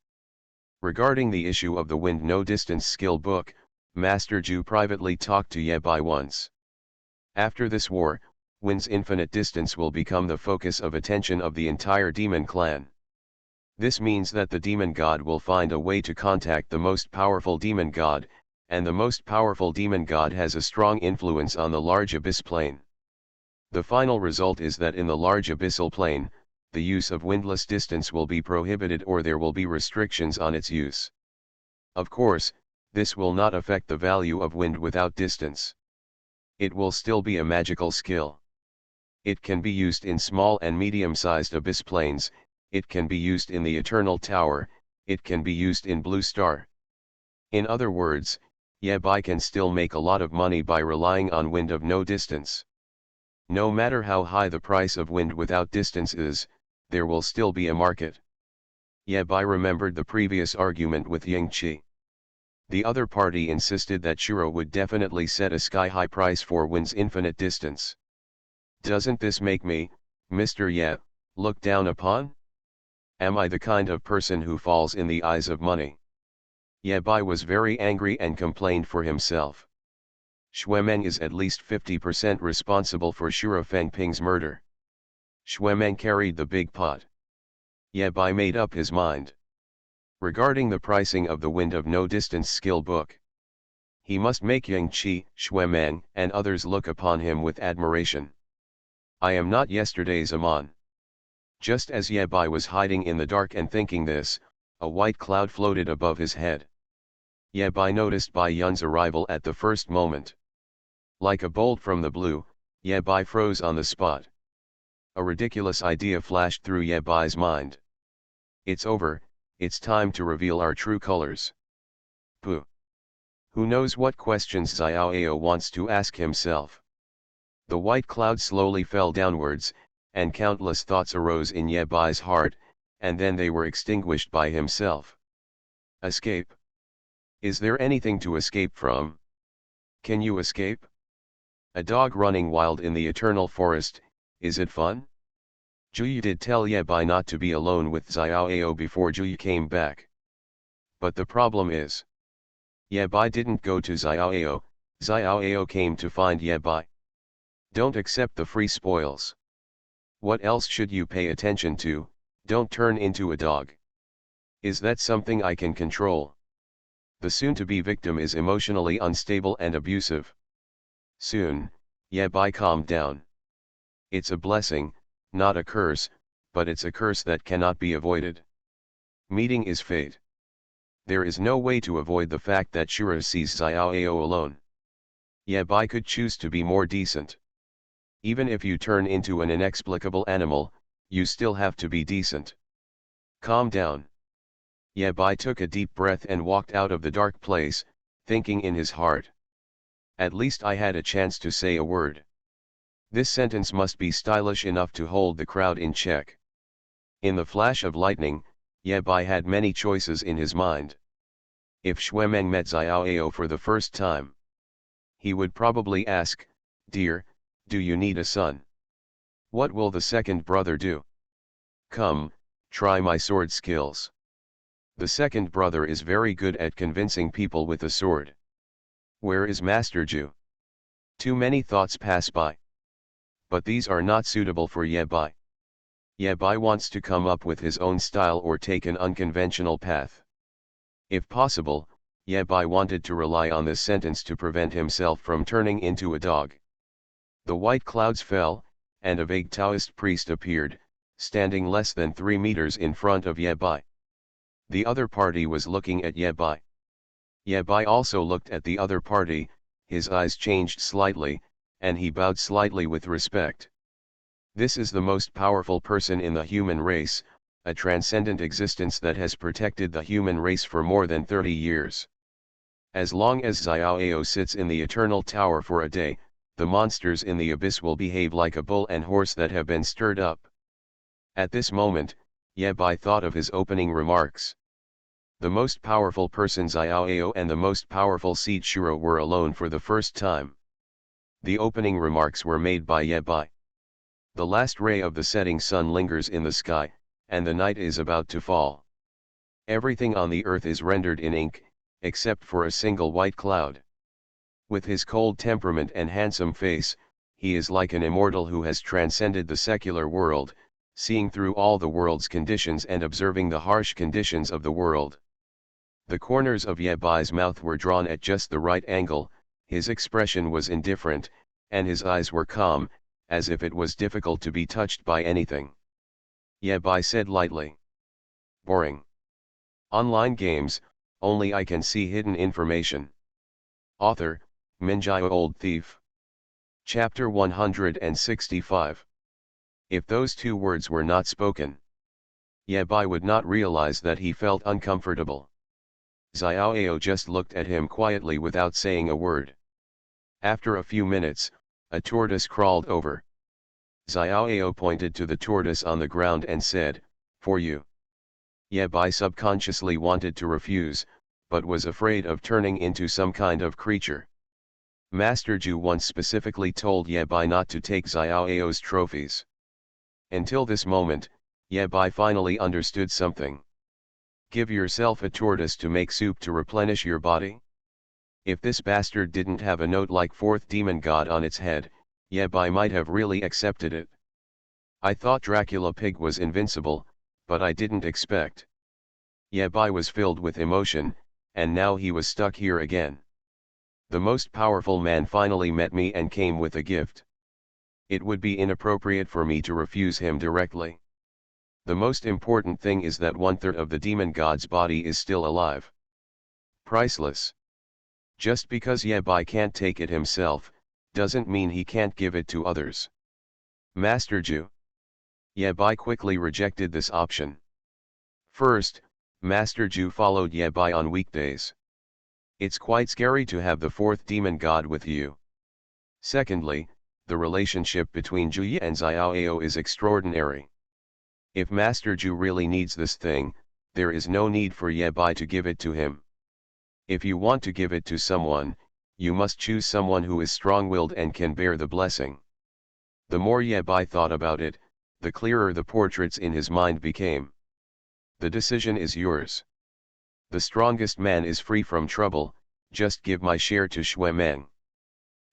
Regarding the issue of the Wind No Distance skill book, Master Ju privately talked to Ye Bai once. After this war, Wind's infinite distance will become the focus of attention of the entire demon clan. This means that the demon god will find a way to contact the most powerful demon god, and the most powerful demon god has a strong influence on the large abyss plane. The final result is that in the large abyssal plane, the use of windless distance will be prohibited or there will be restrictions on its use. Of course, this will not affect the value of wind without distance. It will still be a magical skill. It can be used in small and medium-sized abyss planes, it can be used in the Eternal Tower, it can be used in Blue Star. In other words, Ye Bai can still make a lot of money by relying on wind of no distance. No matter how high the price of wind without distance is, there will still be a market. Ye Bai remembered the previous argument with Yang Qi. The other party insisted that Shuro would definitely set a sky-high price for wind's infinite distance. Doesn't this make me, Mr. Ye, look down upon? Am I the kind of person who falls in the eyes of money? Ye Bai was very angry and complained for himself. Xuemeng is at least 50% responsible for Shuro Fengping's murder. Xuemeng carried the big pot. Ye Bai made up his mind. Regarding the pricing of the Wind of No Distance skill book, he must make Yang Qi, Xuemeng, and others look upon him with admiration. I am not yesterday's Amon. Just as Ye Bai was hiding in the dark and thinking this, a white cloud floated above his head. Ye Bai noticed Bai Yun's arrival at the first moment. Like a bolt from the blue, Ye Bai froze on the spot. A ridiculous idea flashed through Ye Bai's mind. It's over, it's time to reveal our true colors. Pooh. Who knows what questions Xiao Ao wants to ask himself. The white cloud slowly fell downwards, and countless thoughts arose in Ye Bai's heart, and then they were extinguished by himself. Escape? Is there anything to escape from? Can you escape? A dog running wild in the eternal forest, is it fun? Juyi did tell Ye Bai not to be alone with Xiao Ao before Juyi came back. But the problem is, Ye Bai didn't go to Xiao Ao, Xiao Ao came to find Ye Bai. Don't accept the free spoils. What else should you pay attention to? Don't turn into a dog. Is that something I can control? The soon-to-be victim is emotionally unstable and abusive. Soon, Ye Bai calmed down. It's a blessing, not a curse, but it's a curse that cannot be avoided. Meeting is fate. There is no way to avoid the fact that Shura sees Xiao Ao alone. Ye Bai could choose to be more decent. Even if you turn into an inexplicable animal, you still have to be decent. Calm down. Ye Bai took a deep breath and walked out of the dark place, thinking in his heart. At least I had a chance to say a word. This sentence must be stylish enough to hold the crowd in check. In the flash of lightning, Ye Bai had many choices in his mind. If Xuemeng met Xiao Ao for the first time, he would probably ask, "Dear, do you need a son?" What will the second brother do? Come, try my sword skills. The second brother is very good at convincing people with a sword. Where is Master Ju? Too many thoughts pass by. But these are not suitable for Ye Bai. Ye Bai wants to come up with his own style or take an unconventional path. If possible, Ye Bai wanted to rely on this sentence to prevent himself from turning into a dog. The white clouds fell, and a vague Taoist priest appeared, standing less than 3 meters in front of Ye Bai. The other party was looking at Ye Bai. Ye Bai also looked at the other party, his eyes changed slightly, and he bowed slightly with respect. This is the most powerful person in the human race, a transcendent existence that has protected the human race for more than 30 years. As long as Xiao Ao sits in the Eternal Tower for a day, the monsters in the abyss will behave like a bull and horse that have been stirred up. At this moment, Ye-Bai thought of his opening remarks. The most powerful person Xiao and the most powerful Seed Shuro were alone for the first time. The opening remarks were made by Ye-Bai. The last ray of the setting sun lingers in the sky, and the night is about to fall. Everything on the earth is rendered in ink, except for a single white cloud. With his cold temperament and handsome face, he is like an immortal who has transcended the secular world, seeing through all the world's conditions and observing the harsh conditions of the world. The corners of Ye-Bai's mouth were drawn at just the right angle, his expression was indifferent, and his eyes were calm, as if it was difficult to be touched by anything. Ye-Bai said lightly. Boring. Online games, only I can see hidden information. Author, Minjio Old Thief. Chapter 165. If those two words were not spoken, Ye-Bai would not realize that he felt uncomfortable. Xiao just looked at him quietly without saying a word. After a few minutes, a tortoise crawled over. Xiao pointed to the tortoise on the ground and said, "For you." Ye-Bai subconsciously wanted to refuse, but was afraid of turning into some kind of creature. Master Ju once specifically told Ye-Bai not to take Xiao's trophies. Until this moment, Ye-Bai finally understood something. Give yourself a tortoise to make soup to replenish your body? If this bastard didn't have a note like fourth demon god on its head, Ye-Bai might have really accepted it. I thought Dracula Pig was invincible, but I didn't expect. Ye-Bai was filled with emotion, and now he was stuck here again. The most powerful man finally met me and came with a gift. It would be inappropriate for me to refuse him directly. The most important thing is that 1/3 of the demon god's body is still alive. Priceless. Just because Ye-Bai can't take it himself, doesn't mean he can't give it to others. Master Ju. Ye-Bai quickly rejected this option. First, Master Ju followed Ye-Bai on weekdays. It's quite scary to have the fourth demon god with you. Secondly, the relationship between Ju and Xiao is extraordinary. If Master Ju really needs this thing, there is no need for Ye-Bai to give it to him. If you want to give it to someone, you must choose someone who is strong-willed and can bear the blessing. The more Ye-Bai thought about it, the clearer the portraits in his mind became. The decision is yours. The strongest man is free from trouble, just give my share to Xuemeng.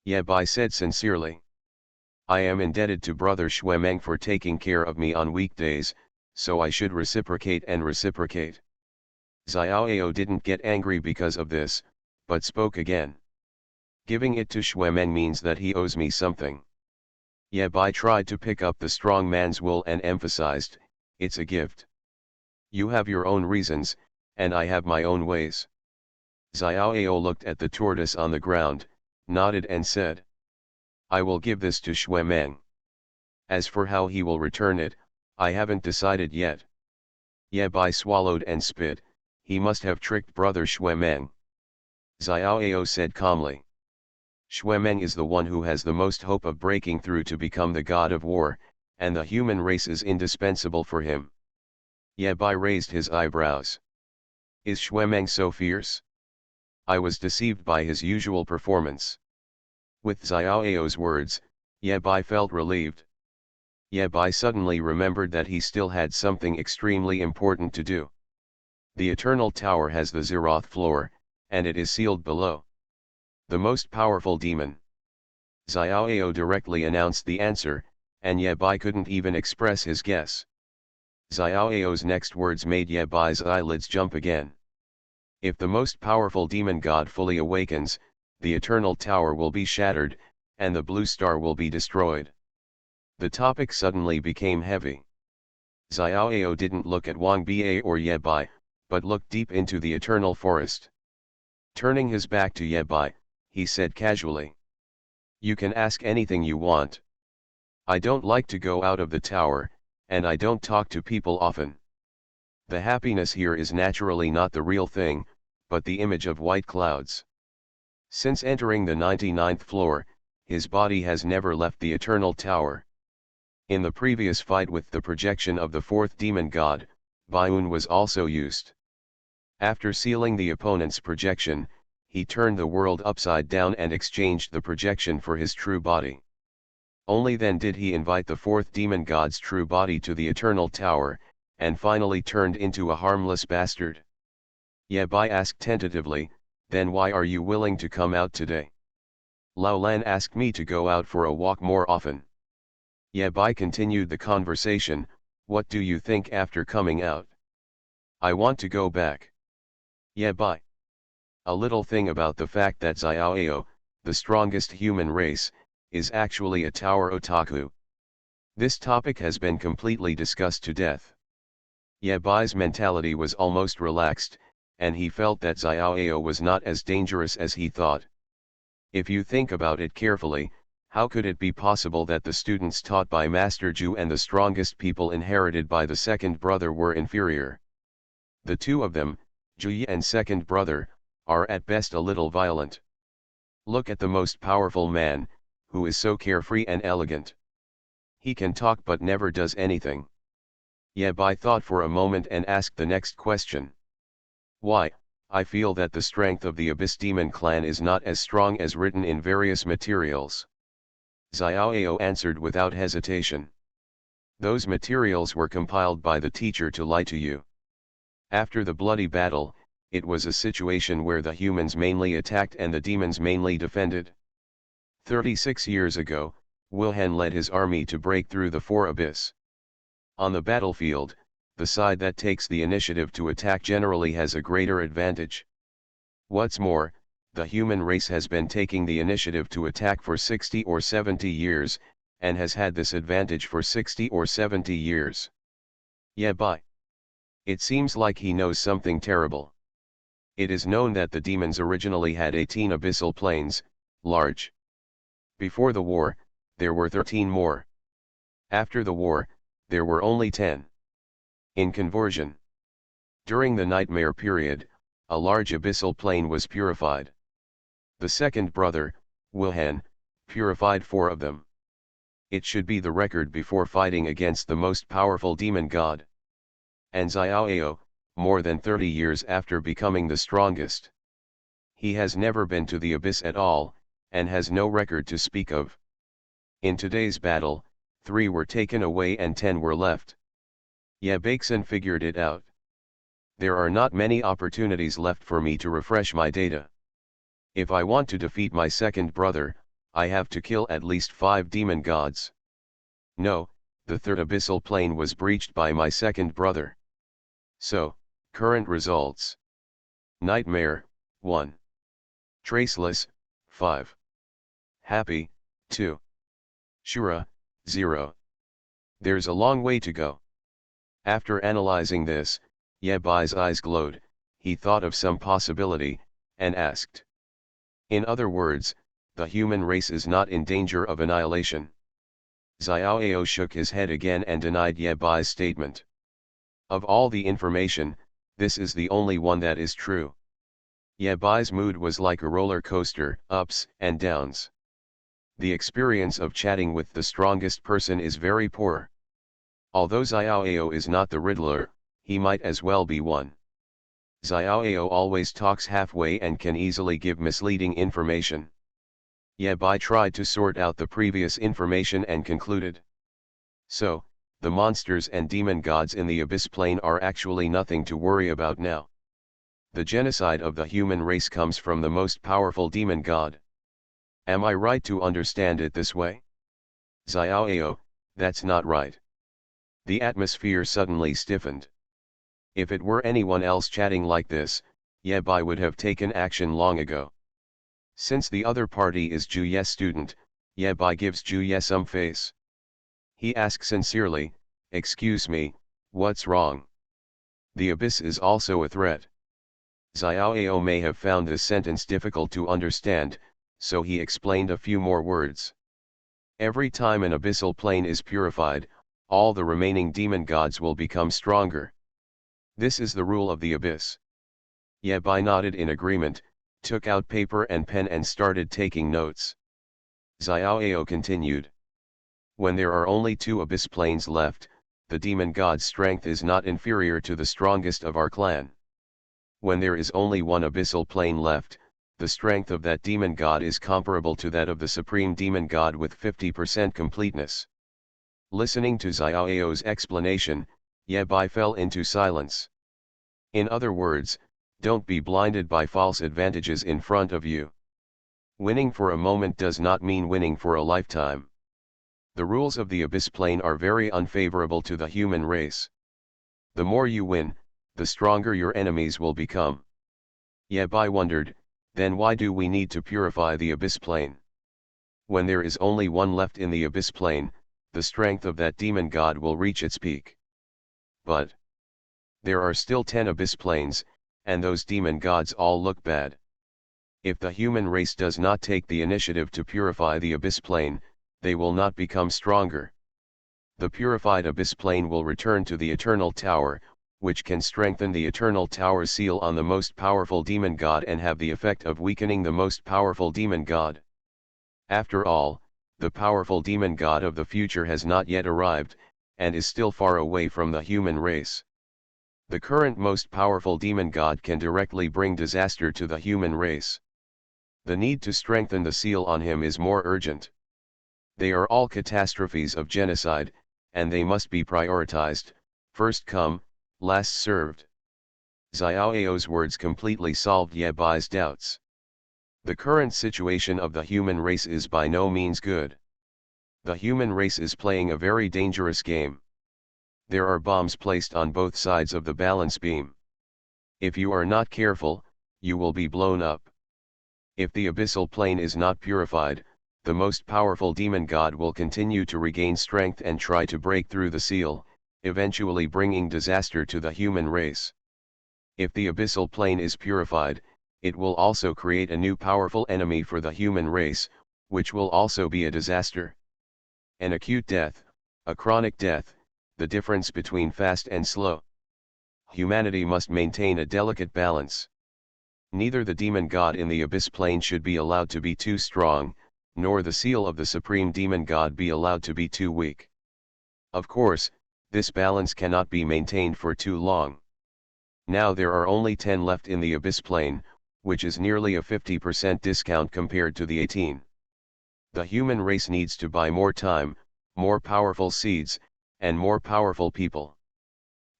Ye-Bai said sincerely. I am indebted to brother Xuemeng for taking care of me on weekdays, so I should reciprocate and reciprocate. Xiao didn't get angry because of this, but spoke again. Giving it to Xuemeng means that he owes me something. Ye-Bai tried to pick up the strong man's wool and emphasized, it's a gift. You have your own reasons, and I have my own ways. Xiao looked at the tortoise on the ground, nodded and said, I will give this to Xuemeng. As for how he will return it, I haven't decided yet. Ye-Bai swallowed and spit, he must have tricked brother Xuemeng. Xiao said calmly. Xuemeng is the one who has the most hope of breaking through to become the god of war, and the human race is indispensable for him. Ye-Bai raised his eyebrows. Is Xuemeng so fierce? I was deceived by his usual performance. With Xiao's words, Ye-Bai felt relieved. Ye-Bai suddenly remembered that he still had something extremely important to do. The Eternal Tower has the Zeroth floor, and it is sealed below. The most powerful demon. Xiao directly announced the answer, and Ye-Bai couldn't even express his guess. Xiao's next words made Ye-Bai's eyelids jump again. If the most powerful demon god fully awakens, the Eternal Tower will be shattered, and the Blue Star will be destroyed. The topic suddenly became heavy. Xiao didn't look at Wang Ba or Ye-Bai, but looked deep into the eternal forest. Turning his back to Ye-Bai, he said casually. You can ask anything you want. I don't like to go out of the tower, and I don't talk to people often. The happiness here is naturally not the real thing, but the image of white clouds. Since entering the 99th floor, his body has never left the eternal tower. In the previous fight with the projection of the fourth demon god, Baiun was also used. After sealing the opponent's projection, he turned the world upside down and exchanged the projection for his true body. Only then did he invite the fourth demon god's true body to the eternal tower, and finally turned into a harmless bastard. Ye Bai asked tentatively, "Then why are you willing to come out today?" Lao Lan asked me to go out for a walk more often. Ye Bai continued the conversation, "What do you think after coming out?" "I want to go back." Ye Bai. A little thing about the fact that Xiaoao, the strongest human race, is actually a tower otaku. This topic has been completely discussed to death. Ye Bai's mentality was almost relaxed, and he felt that Xiaoao was not as dangerous as he thought. If you think about it carefully, how could it be possible that the students taught by Master Zhu and the strongest people inherited by the second brother were inferior? The two of them, Zhu and second brother, are at best a little violent. Look at the most powerful man, who is so carefree and elegant. He can talk but never does anything. Ye Bai thought for a moment and asked the next question. "Why, I feel that the strength of the Abyss Demon clan is not as strong as written in various materials." Xiaoao answered without hesitation. "Those materials were compiled by the teacher to lie to you. After the bloody battle, it was a situation where the humans mainly attacked and the demons mainly defended. 36 years ago, Wilhelm led his army to break through the four abyss. On the battlefield, the side that takes the initiative to attack generally has a greater advantage. What's more, the human race has been taking the initiative to attack for 60 or 70 years, and has had this advantage for 60 or 70 years. Ye Bai. It seems like he knows something terrible. It is known that the demons originally had 18 abyssal planes, large. Before the war, there were 13 more. After the war, there were only 10. In conversion. During the nightmare period, a large abyssal plane was purified. The second brother, Wilhelm, purified 4 of them. It should be the record before fighting against the most powerful demon god. And Xiaoao, more than 30 years after becoming the strongest. He has never been to the abyss at all, and has no record to speak of. In today's battle, 3 were taken away and 10 were left. Ye Baixin figured it out. There are not many opportunities left for me to refresh my data. If I want to defeat my second brother, I have to kill at least 5 demon gods. No, the third abyssal plane was breached by my second brother. So, current results. Nightmare, 1. Traceless, 5. Happy, 2. Shura, 0. There's a long way to go. After analyzing this, Ye Bai's eyes glowed, he thought of some possibility, and asked. In other words, the human race is not in danger of annihilation. Xiaoao shook his head again and denied Ye Bai's statement. Of all the information, this is the only one that is true. Ye Bai's mood was like a roller coaster, ups and downs. The experience of chatting with the strongest person is very poor. Although Xiaoao is not the Riddler, he might as well be one. Xiaoao always talks halfway and can easily give misleading information. Ye Bai tried to sort out the previous information and concluded. So, the monsters and demon gods in the abyss plane are actually nothing to worry about now. The genocide of the human race comes from the most powerful demon god. Am I right to understand it this way? Xiaoao, that's not right. The atmosphere suddenly stiffened. If it were anyone else chatting like this, Ye Bai would have taken action long ago. Since the other party is Zhu Ye's student, Ye Bai gives Zhu Ye some face. He asks sincerely, "Excuse me, what's wrong?" The abyss is also a threat. Xiaoao may have found this sentence difficult to understand, so he explained a few more words. Every time an abyssal plane is purified, all the remaining demon gods will become stronger. This is the rule of the abyss. Ye Bai nodded in agreement, took out paper and pen and started taking notes. Xiaoao continued. When there are only two abyss planes left, the demon god's strength is not inferior to the strongest of our clan. When there is only one abyssal plane left, the strength of that demon god is comparable to that of the supreme demon god with 50% completeness. Listening to Xiaoao's explanation, Ye Bai fell into silence. In other words, don't be blinded by false advantages in front of you. Winning for a moment does not mean winning for a lifetime. The rules of the abyss plane are very unfavorable to the human race. The more you win, the stronger your enemies will become. Ye Bai wondered, then why do we need to purify the abyss plane? When there is only one left in the abyss plane, the strength of that demon god will reach its peak. But there are still 10 abyss planes, and those demon gods all look bad. If the human race does not take the initiative to purify the abyss plane, they will not become stronger. The purified abyss plane will return to the Eternal Tower, which can strengthen the Eternal Tower seal on the most powerful demon god and have the effect of weakening the most powerful demon god. After all, the powerful demon god of the future has not yet arrived, and is still far away from the human race. The current most powerful demon god can directly bring disaster to the human race. The need to strengthen the seal on him is more urgent. They are all catastrophes of genocide, and they must be prioritized, first come, last served. Xiaoao's words completely solved Ye Bai's doubts. The current situation of the human race is by no means good. The human race is playing a very dangerous game. There are bombs placed on both sides of the balance beam. If you are not careful, you will be blown up. If the abyssal plane is not purified, the most powerful demon god will continue to regain strength and try to break through the seal, eventually bringing disaster to the human race. If the abyssal plane is purified, it will also create a new powerful enemy for the human race, which will also be a disaster. An acute death, a chronic death, the difference between fast and slow. Humanity must maintain a delicate balance. Neither the demon god in the abyss plane should be allowed to be too strong, nor the seal of the supreme demon god be allowed to be too weak. Of course, this balance cannot be maintained for too long. Now there are only 10 left in the abyss plane, which is nearly a 50% discount compared to the 18. The human race needs to buy more time, more powerful seeds, and more powerful people.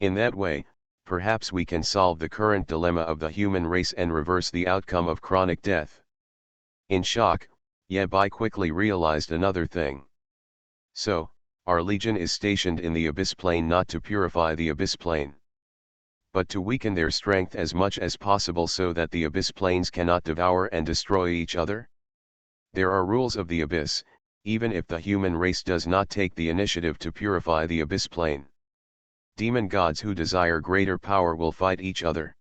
In that way, perhaps we can solve the current dilemma of the human race and reverse the outcome of chronic death. In shock, Ye Bai quickly realized another thing. So, our legion is stationed in the abyss plane not to purify the abyss plane, but to weaken their strength as much as possible so that the abyss planes cannot devour and destroy each other. There are rules of the abyss, even if the human race does not take the initiative to purify the abyss plane. Demon gods who desire greater power will fight each other.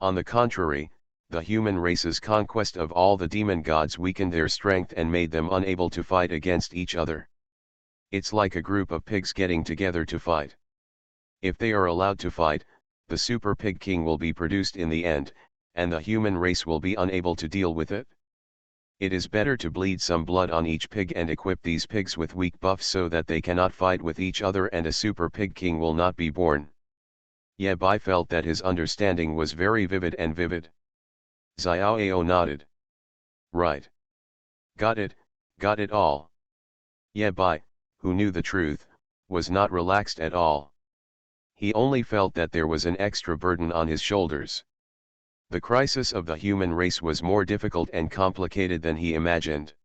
On the contrary, the human race's conquest of all the demon gods weakened their strength and made them unable to fight against each other. It's like a group of pigs getting together to fight. If they are allowed to fight, the Super Pig King will be produced in the end, and the human race will be unable to deal with it. It is better to bleed some blood on each pig and equip these pigs with weak buffs so that they cannot fight with each other and a Super Pig King will not be born. Ye Bai felt that his understanding was very vivid and vivid. Xiaoao nodded. Right. Got it all. Ye Bai, who knew the truth, was not relaxed at all. He only felt that there was an extra burden on his shoulders. The crisis of the human race was more difficult and complicated than he imagined.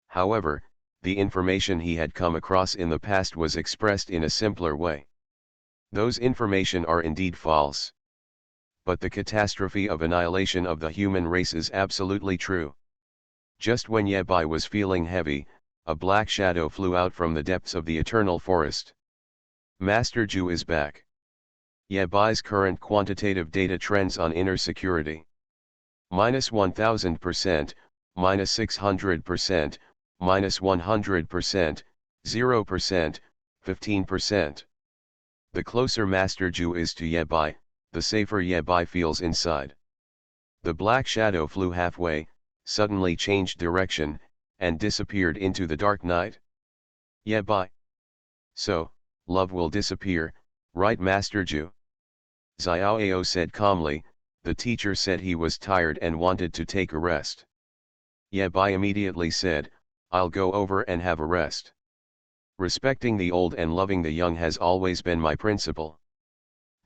However, the information he had come across in the past was expressed in a simpler way. Those information are indeed false. But the catastrophe of annihilation of the human race is absolutely true. Just when Ye Bai was feeling heavy, a black shadow flew out from the depths of the eternal forest. Master Ju is back. Ye Bai's current quantitative data trends on inner security. -1000%, -600%, -100%, 0%, 15%. The closer Master Ju is to Ye Bai, the safer Ye Bai feels inside. The black shadow flew halfway, suddenly changed direction, and disappeared into the dark night? Yeah, bye. So, love will disappear, right, Master Ju? Xiaoao said calmly. The teacher said he was tired and wanted to take a rest. Yeah, bye immediately said, I'll go over and have a rest. Respecting the old and loving the young has always been my principle.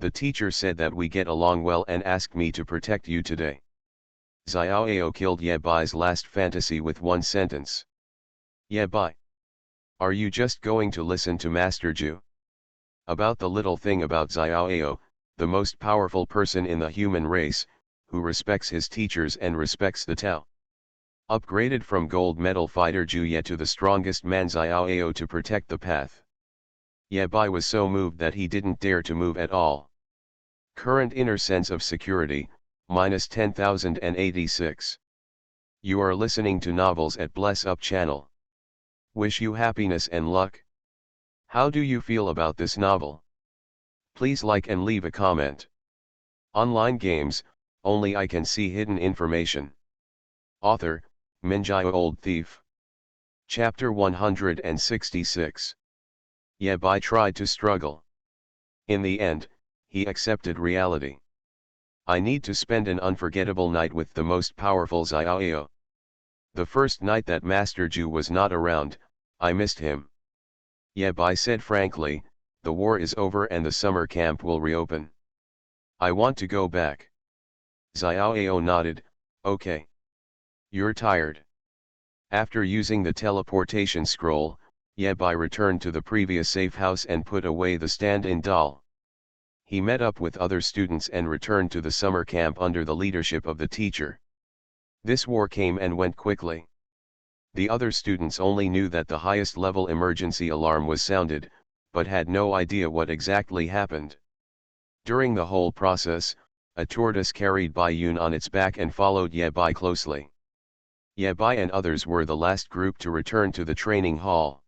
The teacher said that we get along well and asked me to protect you today. Xiaoao killed Ye Bai's last fantasy with one sentence. Ye Bai. Are you just going to listen to Master Ju? About the little thing about Xiaoao, the most powerful person in the human race, who respects his teachers and respects the Tao. Upgraded from gold medal fighter Ju Ye to the strongest man Xiaoao to protect the path. Ye Bai was so moved that he didn't dare to move at all. Current inner sense of security, minus 10,086. You are listening to novels at Bless Up channel. Wish you happiness and luck. How do you feel about this novel? Please like and leave a comment. Online games, only I can see hidden information. Author, Minjai Old Thief. Chapter 166. Ye Bai tried to struggle. In the end, he accepted reality. I need to spend an unforgettable night with the most powerful Xiaoao. The first night that Master Ju was not around, I missed him. Ye Bai said frankly, the war is over and the summer camp will reopen. I want to go back. Xiaoao nodded, okay. You're tired. After using the teleportation scroll, Ye Bai returned to the previous safe house and put away the stand-in doll. He met up with other students and returned to the summer camp under the leadership of the teacher. This war came and went quickly. The other students only knew that the highest level emergency alarm was sounded, but had no idea what exactly happened. During the whole process, a tortoise carried Bai Yun on its back and followed Ye Bai closely. Ye Bai and others were the last group to return to the training hall.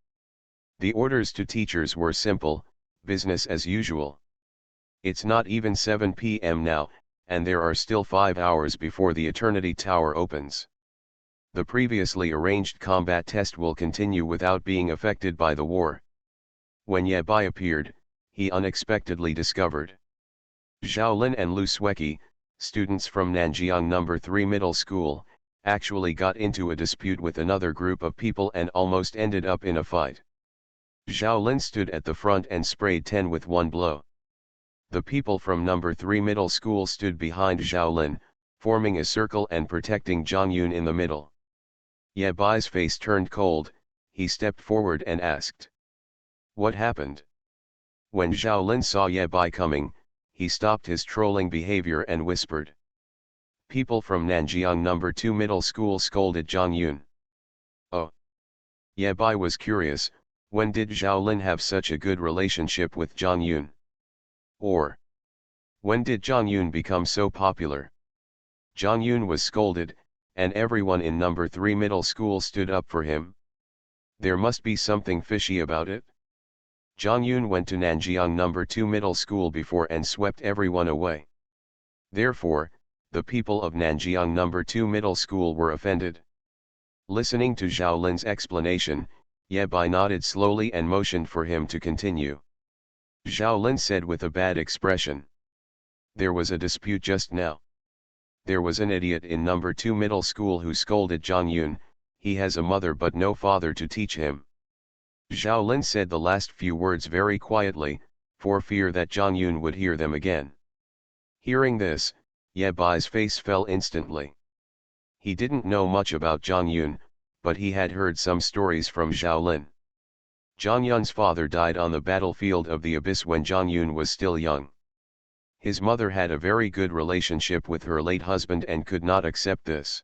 The orders to teachers were simple, business as usual. It's not even 7 p.m. now, and there are still 5 hours before the Eternity Tower opens. The previously arranged combat test will continue without being affected by the war. When Ye Bai appeared, he unexpectedly discovered Zhao Lin and Lu Sueki, students from Nanjiang No. 3 Middle School, actually got into a dispute with another group of people and almost ended up in a fight. Zhao Lin stood at the front and sprayed 10 with one blow. The people from No. 3 Middle School stood behind Zhao Lin, forming a circle and protecting Zhang Yun in the middle. Ye Bai's face turned cold, he stepped forward and asked. What happened? When Zhao Lin saw Ye Bai coming, he stopped his trolling behavior and whispered. People from Nanjiang No. 2 Middle School scolded Zhang Yun. Oh. Ye Bai was curious, when did Zhao Lin have such a good relationship with Zhang Yun? Or, when did Zhang Yun become so popular? Zhang Yun was scolded, and everyone in No. 3 Middle School stood up for him. There must be something fishy about it. Zhang Yun went to Nanjiang No. 2 Middle School before and swept everyone away. Therefore, the people of Nanjiang No. 2 Middle School were offended. Listening to Zhao Lin's explanation, Ye Bai nodded slowly and motioned for him to continue. Zhao Lin said with a bad expression. There was a dispute just now. There was an idiot in No. 2 Middle School who scolded Zhang Yun, he has a mother but no father to teach him. Zhao Lin said the last few words very quietly, for fear that Zhang Yun would hear them again. Hearing this, Ye Bai's face fell instantly. He didn't know much about Zhang Yun, but he had heard some stories from Zhao Lin. Zhang Yun's father died on the battlefield of the Abyss when Zhang Yun was still young. His mother had a very good relationship with her late husband and could not accept this.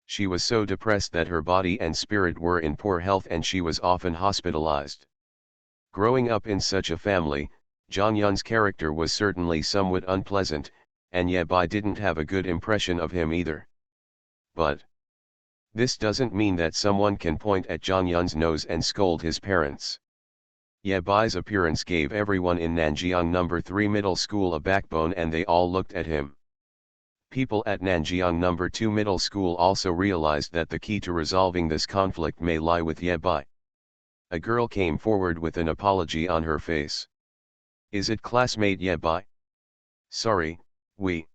She was so depressed that her body and spirit were in poor health and she was often hospitalized. Growing up in such a family, Zhang Yun's character was certainly somewhat unpleasant, and Ye Bai didn't have a good impression of him either. But this doesn't mean that someone can point at Zhang Yun's nose and scold his parents. Ye Bai's appearance gave everyone in Nanjiang No. 3 Middle School a backbone and they all looked at him. People at Nanjiang No. 2 Middle School also realized that the key to resolving this conflict may lie with Ye Bai. A girl came forward with an apology on her face. "Is it classmate Ye Bai? Sorry, we."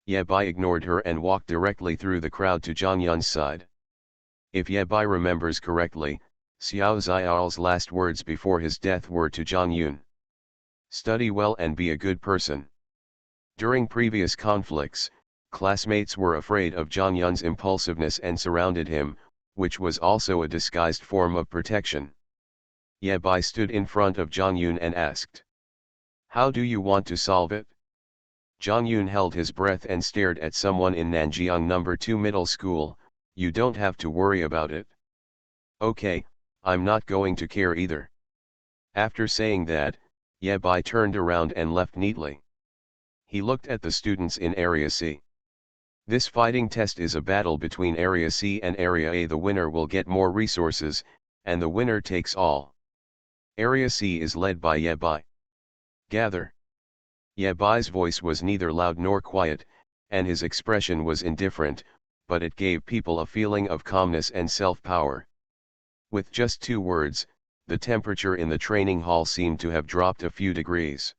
Ye Bai ignored her and walked directly through the crowd to Zhang Yun's side. If Ye Bai remembers correctly, Xiao Ziao's last words before his death were to Zhang Yun: "Study well and be a good person." During previous conflicts, classmates were afraid of Zhang Yun's impulsiveness and surrounded him, which was also a disguised form of protection. Ye Bai stood in front of Zhang Yun and asked, "How do you want to solve it?" Zhang Yun held his breath and stared at someone in Nanjiang No. 2 Middle School. "You don't have to worry about it." "Okay, I'm not going to care either." After saying that, Ye Bai turned around and left neatly. He looked at the students in Area C. "This fighting test is a battle between Area C and Area A. The winner will get more resources, and the winner takes all. Area C is led by Ye Bai. Gather." Ye Bai's voice was neither loud nor quiet, and his expression was indifferent, but it gave people a feeling of calmness and self-power. With just 2 words, the temperature in the training hall seemed to have dropped a few degrees.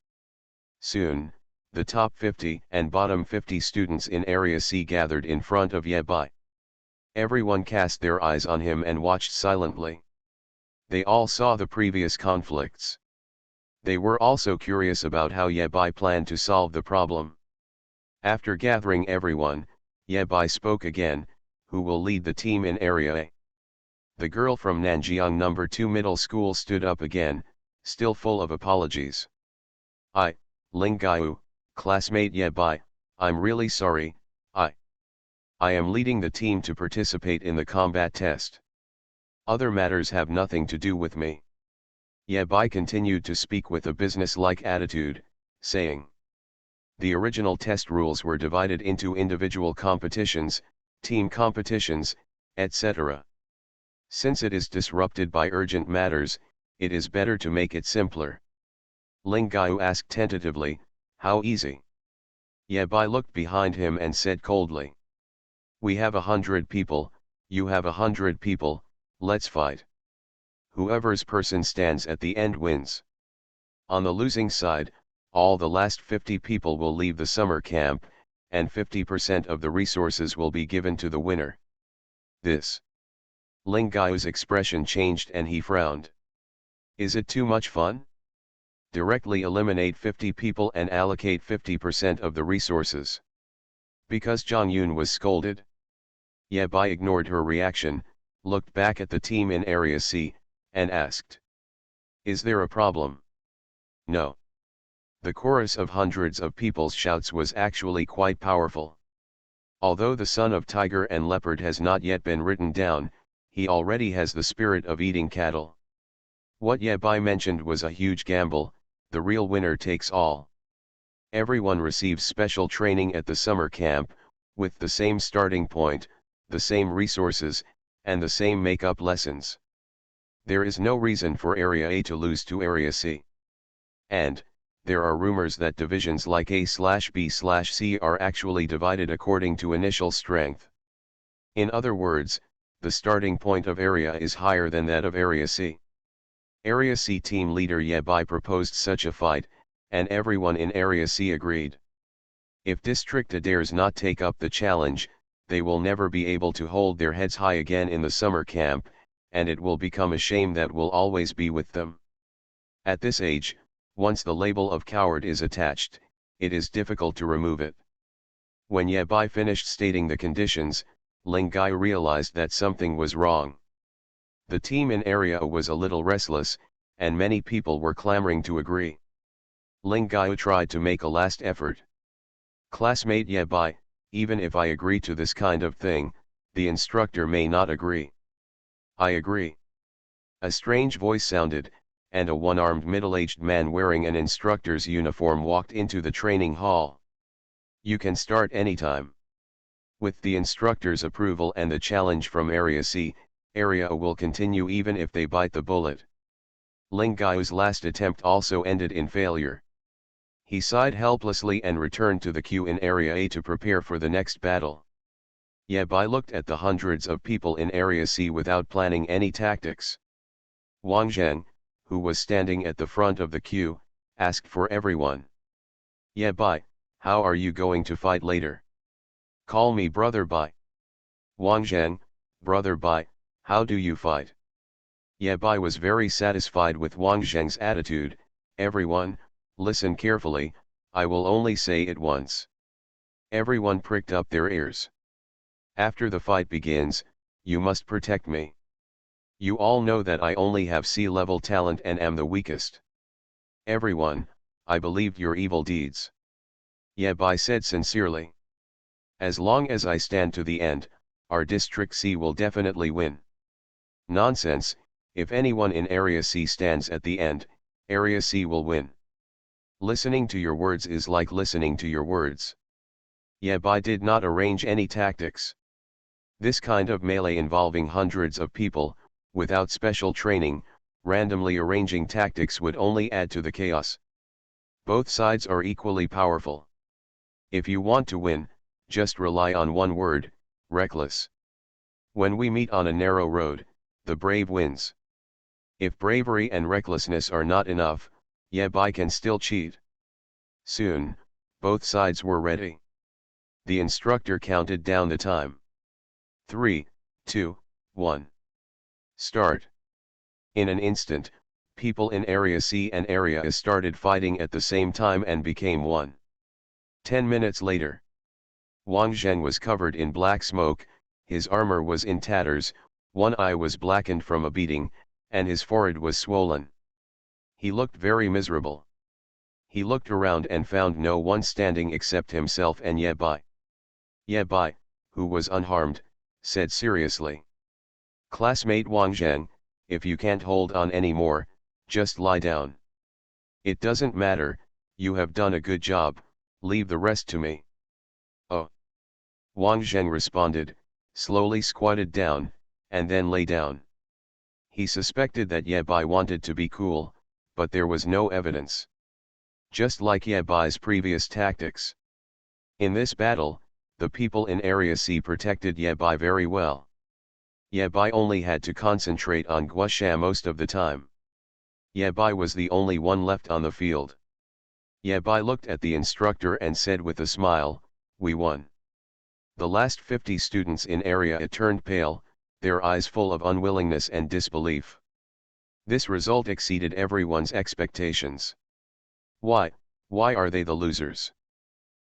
Soon, the top 50 and bottom 50 students in Area C gathered in front of Ye Bai. Everyone cast their eyes on him and watched silently. They all saw the previous conflicts. They were also curious about how Ye Bai planned to solve the problem. After gathering everyone, Ye Bai spoke again: "Who will lead the team in Area A?" The girl from Nanjiang No. 2 Middle School stood up again, still full of apologies. "I, Ling Gaiu, classmate Ye Bai, I'm really sorry. I am leading the team to participate in the combat test. Other matters have nothing to do with me." Ye Bai continued to speak with a business-like attitude, saying, "The original test rules were divided into individual competitions, team competitions, etc. Since it is disrupted by urgent matters, it is better to make it simpler." Ling Gaiu asked tentatively, "How easy?" Ye Bai looked behind him and said coldly, "We have 100 people, you have 100 people, let's fight. Whoever's person stands at the end wins. On the losing side, all the last 50 people will leave the summer camp, and 50% of the resources will be given to the winner." This. Ling Gaiu's expression changed and he frowned. "Is it too much fun? Directly eliminate 50 people and allocate 50% of the resources." Because Zhang Yun was scolded. Ye Bai ignored her reaction, looked back at the team in Area C, and asked, "Is there a problem?" "No." The chorus of hundreds of people's shouts was actually quite powerful. Although the son of tiger and leopard has not yet been written down, he already has the spirit of eating cattle. What Ye Bai mentioned was a huge gamble: the real winner takes all. Everyone receives special training at the summer camp, with the same starting point, the same resources, and the same make-up lessons. There is no reason for Area A to lose to Area C. And, there are rumors that divisions like A/B/C are actually divided according to initial strength. In other words, the starting point of Area is higher than that of Area C. Area C team leader Ye Bai proposed such a fight, and everyone in Area C agreed. If District A dares not take up the challenge, they will never be able to hold their heads high again in the summer camp, and it will become a shame that will always be with them. At this age, once the label of coward is attached, it is difficult to remove it. When Ye Bai finished stating the conditions, Ling Gaiu realized that something was wrong. The team in Area A was a little restless, and many people were clamoring to agree. Ling Gaiu tried to make a last effort. "Classmate Ye Bai, even if I agree to this kind of thing, the instructor may not agree." "I agree." A strange voice sounded, and a one-armed middle-aged man wearing an instructor's uniform walked into the training hall. "You can start anytime." With the instructor's approval and the challenge from Area C, Area A will continue even if they bite the bullet. Ling Gaiu's last attempt also ended in failure. He sighed helplessly and returned to the queue in Area A to prepare for the next battle. Ye Bai looked at the hundreds of people in Area C without planning any tactics. Wang Zheng, who was standing at the front of the queue, asked for everyone. Ye Bai, how are you going to fight later? Call me Brother Bai. Wang Zheng, Brother Bai, how do you fight? Ye Bai was very satisfied with Wang Zheng's attitude. Everyone, listen carefully, I will only say it once. Everyone pricked up their ears. After the fight begins, you must protect me. You all know that I only have C-level talent and am the weakest. Everyone, I believed your evil deeds. Ye Bai said sincerely. As long as I stand to the end, our District C will definitely win. Nonsense, if anyone in Area C stands at the end, Area C will win. Listening to your words is like listening to your words. Ye Bai did not arrange any tactics. This kind of melee involving hundreds of people, without special training, randomly arranging tactics would only add to the chaos. Both sides are equally powerful. If you want to win, just rely on one word, reckless. When we meet on a narrow road, the brave wins. If bravery and recklessness are not enough, Ye Bai can still cheat. Soon, both sides were ready. The instructor counted down the time. 3, 2, 1. Start. In an instant, people in Area C and Area A started fighting at the same time and became one. 10 minutes later, Wang Zheng was covered in black smoke, his armor was in tatters, one eye was blackened from a beating, and his forehead was swollen. He looked very miserable. He looked around and found no one standing except himself and Ye Bai. Ye Bai, who was unharmed, said seriously. Classmate Wang Zheng, if you can't hold on anymore, just lie down. It doesn't matter, you have done a good job, leave the rest to me. Oh. Wang Zheng responded, slowly squatted down, and then lay down. He suspected that Ye Bai wanted to be cool, but there was no evidence. Just like Ye Bai's previous tactics. In this battle, the people in Area C protected Ye Bai very well. Ye Bai only had to concentrate on Guosha most of the time. Ye Bai was the only one left on the field. Ye Bai looked at the instructor and said with a smile, we won. The last 50 students in Area A turned pale, their eyes full of unwillingness and disbelief. This result exceeded everyone's expectations. Why are they the losers?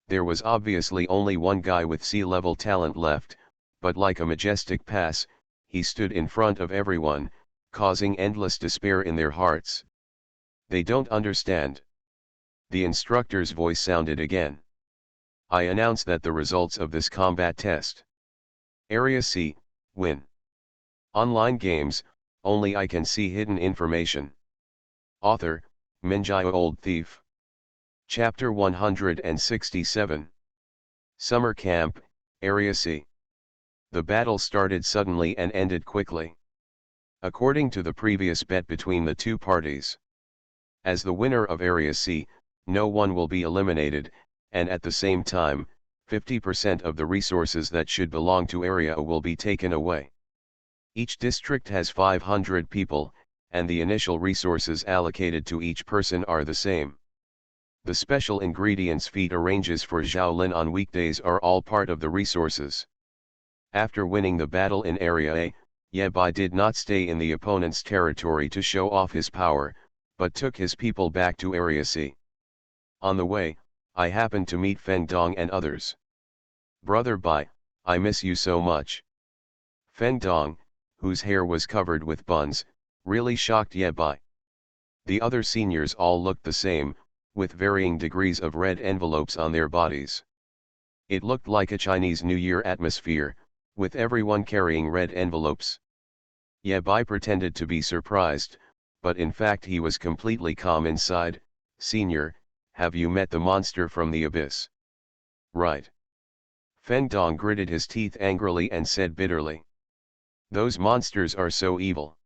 There was obviously only one guy with C-level talent left, but like a majestic pass, he stood in front of everyone, causing endless despair in their hearts. They don't understand. The instructor's voice sounded again. I announce that the results of this combat test. Area C, win. Online games, only I can see hidden information. Author, Minjai Old Thief. Chapter 167. Summer Camp, Area C. The battle started suddenly and ended quickly. According to the previous bet between the two parties. As the winner of Area C, no one will be eliminated, and at the same time, 50% of the resources that should belong to Area A will be taken away. Each district has 500 people, and the initial resources allocated to each person are the same. The special ingredients feat arranges for Xiaolin on weekdays are all part of the resources. After winning the battle in Area A, Ye Bai did not stay in the opponent's territory to show off his power, but took his people back to Area C. On the way, I happened to meet Feng Dong and others. Brother Bai, I miss you so much. Feng Dong, whose hair was covered with buns, really shocked Ye Bai. The other seniors all looked the same, with varying degrees of red envelopes on their bodies. It looked like a Chinese New Year atmosphere, with everyone carrying red envelopes. Ye Bai pretended to be surprised, but in fact he was completely calm inside. Senior, have you met the monster from the abyss? Right. Feng Dong gritted his teeth angrily and said bitterly. Those monsters are so evil.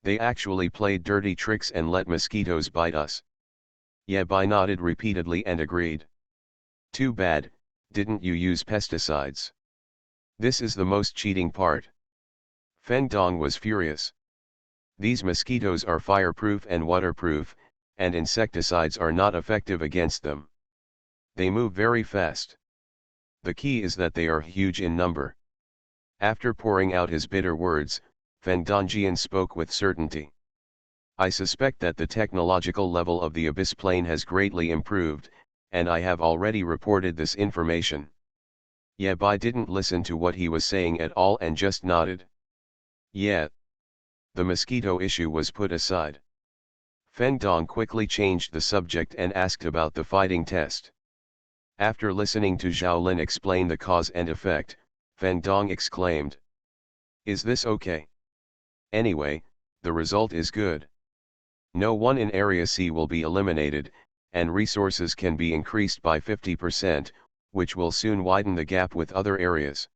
They actually played dirty tricks and let mosquitoes bite us. Yabai nodded repeatedly and agreed. Too bad, didn't you use pesticides? This is the most cheating part. Feng Dong was furious. These mosquitoes are fireproof and waterproof, and insecticides are not effective against them. They move very fast. The key is that they are huge in number. After pouring out his bitter words, Feng Dongjian spoke with certainty. I suspect that the technological level of the abyss plane has greatly improved, and I have already reported this information. Yabai didn't listen to what he was saying at all and just nodded. Yeah. The mosquito issue was put aside. Feng Dong quickly changed the subject and asked about the fighting test. After listening to Zhao Lin explain the cause and effect, Feng Dong exclaimed. Is this okay? Anyway, the result is good. No one in Area C will be eliminated, and resources can be increased by 50%, which will soon widen the gap with other areas.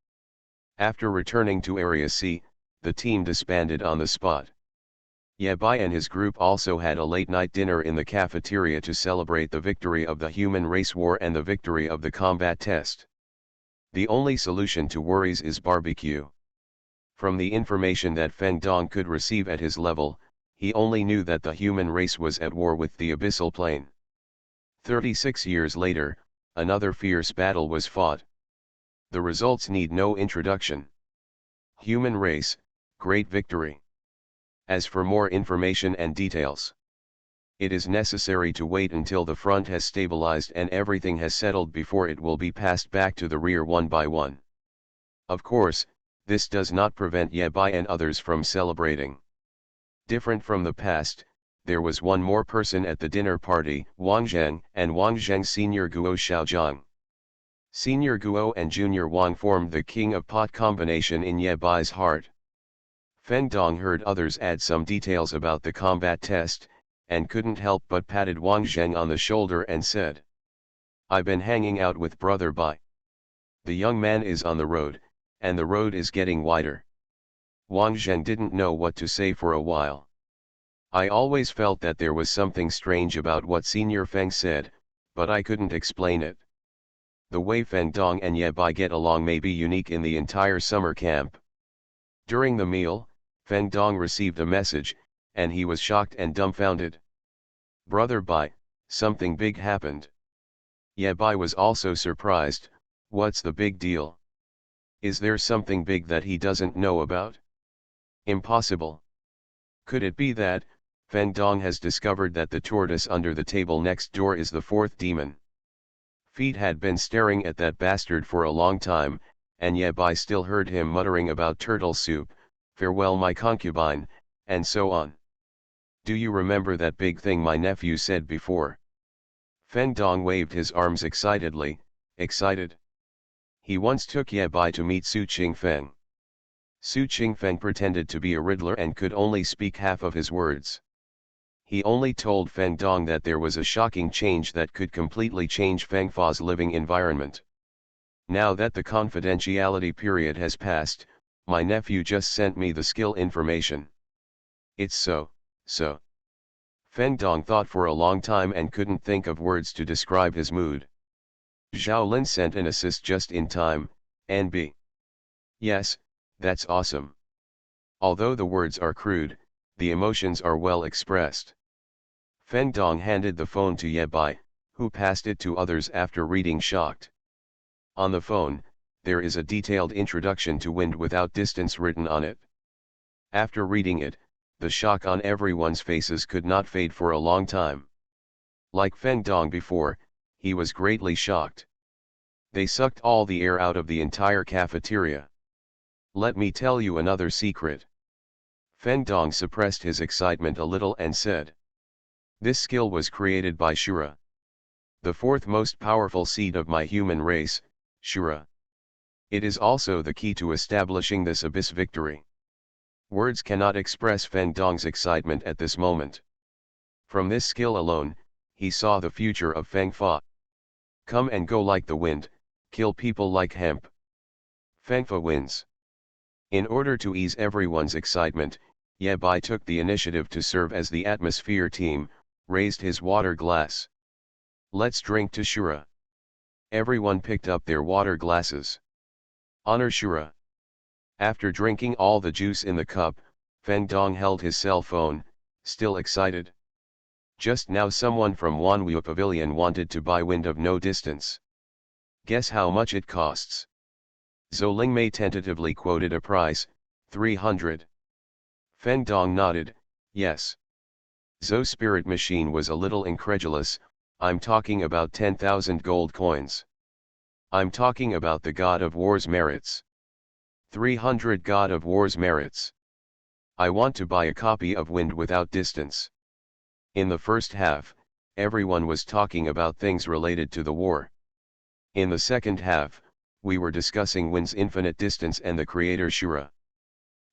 After returning to Area C, the team disbanded on the spot. Yabai and his group also had a late-night dinner in the cafeteria to celebrate the victory of the human race war and the victory of the combat test. The only solution to worries is barbecue. From the information that Feng Dong could receive at his level, he only knew that the human race was at war with the abyssal plane. 36 years later, another fierce battle was fought. The results need no introduction. Human race, great victory. As for more information and details, it is necessary to wait until the front has stabilized and everything has settled before it will be passed back to the rear one by one. Of course, this does not prevent Yabai and others from celebrating. Different from the past, there was one more person at the dinner party, Wang Zheng and Wang Zheng's senior Guo Xiaozhang. Senior Guo and Junior Wang formed the king of pot combination in Yabai's heart. Feng Dong heard others add some details about the combat test, and couldn't help but patted Wang Zheng on the shoulder and said. I've been hanging out with Brother Bai. The young man is on the road, and the road is getting wider. Wang Zheng didn't know what to say for a while. I always felt that there was something strange about what Senior Feng said, but I couldn't explain it. The way Feng Dong and Yabai get along may be unique in the entire summer camp. During the meal, Feng Dong received a message, and he was shocked and dumbfounded. Brother Bai, something big happened. Yabai was also surprised. What's the big deal? Is there something big that he doesn't know about? Impossible. Could it be that, Feng Dong has discovered that the tortoise under the table next door is the fourth demon? Feet had been staring at that bastard for a long time, and Yabai still heard him muttering about turtle soup, farewell my concubine, and so on. Do you remember that big thing my nephew said before? Feng Dong waved his arms excitedly, excited. He once took Yabai to meet Su Qingfeng. Su Qingfeng pretended to be a riddler and could only speak half of his words. He only told Feng Dong that there was a shocking change that could completely change Feng Fa's living environment. Now that the confidentiality period has passed, my nephew just sent me the skill information. It's so. Feng Dong thought for a long time and couldn't think of words to describe his mood. Zhao Lin sent an assist just in time, NB. Yes, that's awesome. Although the words are crude, the emotions are well expressed. Feng Dong handed the phone to Yabai, who passed it to others after reading shocked. On the phone, there is a detailed introduction to wind without distance written on it. After reading it, the shock on everyone's faces could not fade for a long time. Like Feng Dong before, he was greatly shocked. They sucked all the air out of the entire cafeteria. Let me tell you another secret. Feng Dong suppressed his excitement a little and said. This skill was created by Shura. The fourth most powerful seed of my human race, Shura. It is also the key to establishing this abyss victory. Words cannot express Feng Dong's excitement at this moment. From this skill alone, he saw the future of Feng Fa. Come and go like the wind, kill people like hemp. Feng Fa wins. In order to ease everyone's excitement, Yabai took the initiative to serve as the atmosphere team, raised his water glass. Let's drink to Shura. Everyone picked up their water glasses. Honor Shura. After drinking all the juice in the cup, Feng Dong held his cell phone, still excited. Just now someone from Wanwu Pavilion wanted to buy Wind of No Distance. Guess how much it costs? Zhou Lingmei tentatively quoted a price, 300. Feng Dong nodded, yes. Zhou's spirit machine was a little incredulous, I'm talking about 10,000 gold coins. I'm talking about the God of War's merits. 300 God of War's merits. I want to buy a copy of Wind Without Distance. In the first half, everyone was talking about things related to the war. In the second half, we were discussing Wind's infinite distance and the creator Shura.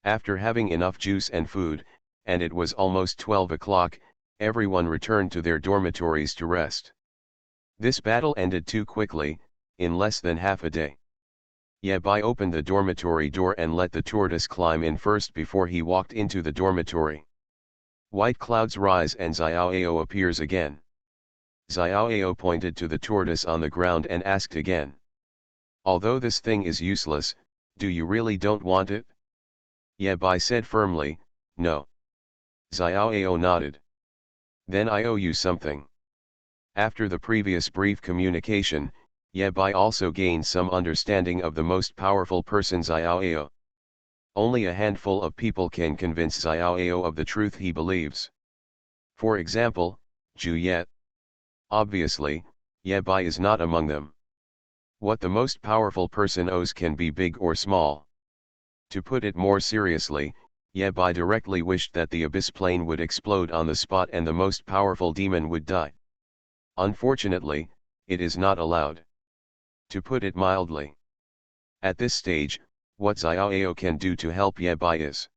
After having enough juice and food, and it was almost 12 o'clock, everyone returned to their dormitories to rest. This battle ended too quickly, in less than half a day. Ye Bai opened the dormitory door and let the tortoise climb in first before he walked into the dormitory. White clouds rise and Xiaoao appears again. Xiaoao pointed to the tortoise on the ground and asked again. Although this thing is useless, do you really don't want it? Ye Bai said firmly, no. Xiaoao nodded. Then I owe you something. After the previous brief communication, Ye Bai also gained some understanding of the most powerful person Xiaoao. Only a handful of people can convince Xiaoao of the truth he believes. For example, Zhu Ye. Obviously, Ye Bai is not among them. What the most powerful person owes can be big or small. To put it more seriously, Ye Bai directly wished that the abyss plane would explode on the spot and the most powerful demon would die. Unfortunately, it is not allowed. To put it mildly. At this stage, what Xiaoao can do to help Ye Bai is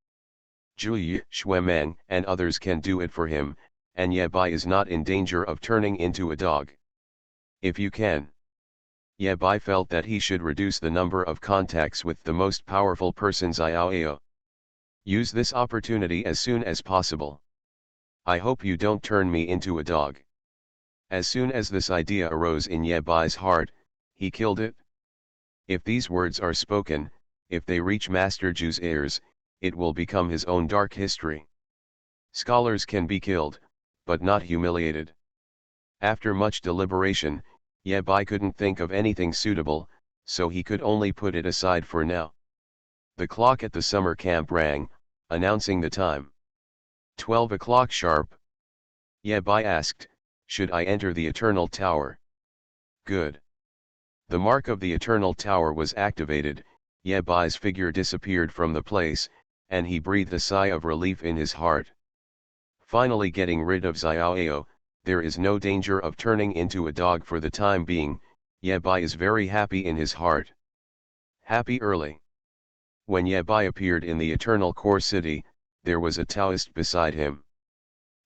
Zhu Yi, Xuemeng and others can do it for him, and Ye Bai is not in danger of turning into a dog. If you can. Ye Bai felt that he should reduce the number of contacts with the most powerful person Xiaoao. Use this opportunity as soon as possible. I hope you don't turn me into a dog. As soon as this idea arose in Ye Bai's heart, he killed it. If these words are spoken, if they reach Master Zhu's ears, it will become his own dark history. Scholars can be killed, but not humiliated. After much deliberation, Ye Bai couldn't think of anything suitable, so he could only put it aside for now. The clock at the summer camp rang, announcing the time. 12 o'clock sharp. Ye Bai asked, should I enter the Eternal Tower? Good. The mark of the Eternal Tower was activated, Ye Bai's figure disappeared from the place, and he breathed a sigh of relief in his heart. Finally getting rid of Xiaoao, there is no danger of turning into a dog for the time being, Ye Bai is very happy in his heart. Happy early. When Ye Bai appeared in the Eternal Core City, there was a Taoist beside him.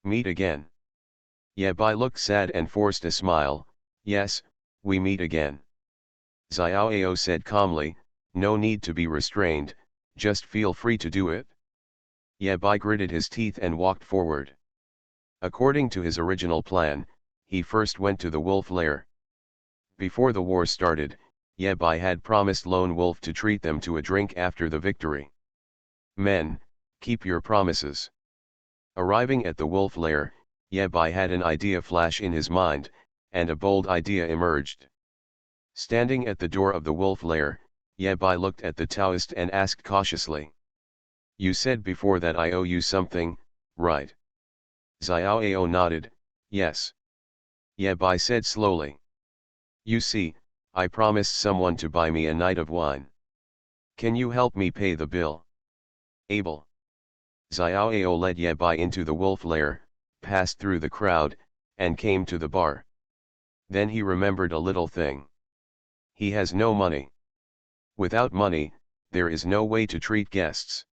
Meet again. Ye Bai looked sad and forced a smile, yes, we meet again. Xiaoao said calmly, no need to be restrained, just feel free to do it. Ye Bai gritted his teeth and walked forward. According to his original plan, he first went to the wolf lair. Before the war started, Ye Bai had promised Lone Wolf to treat them to a drink after the victory. Men, keep your promises. Arriving at the wolf lair, Ye Bai had an idea flash in his mind, and a bold idea emerged. Standing at the door of the wolf lair, Ye Bai looked at the Taoist and asked cautiously. You said before that I owe you something, right? Xiaoao nodded, yes. Ye Bai said slowly. You see, I promised someone to buy me a night of wine. Can you help me pay the bill? Able. Xiaoao led Ye Bai into the wolf lair, passed through the crowd, and came to the bar. Then he remembered a little thing. He has no money. Without money, there is no way to treat guests.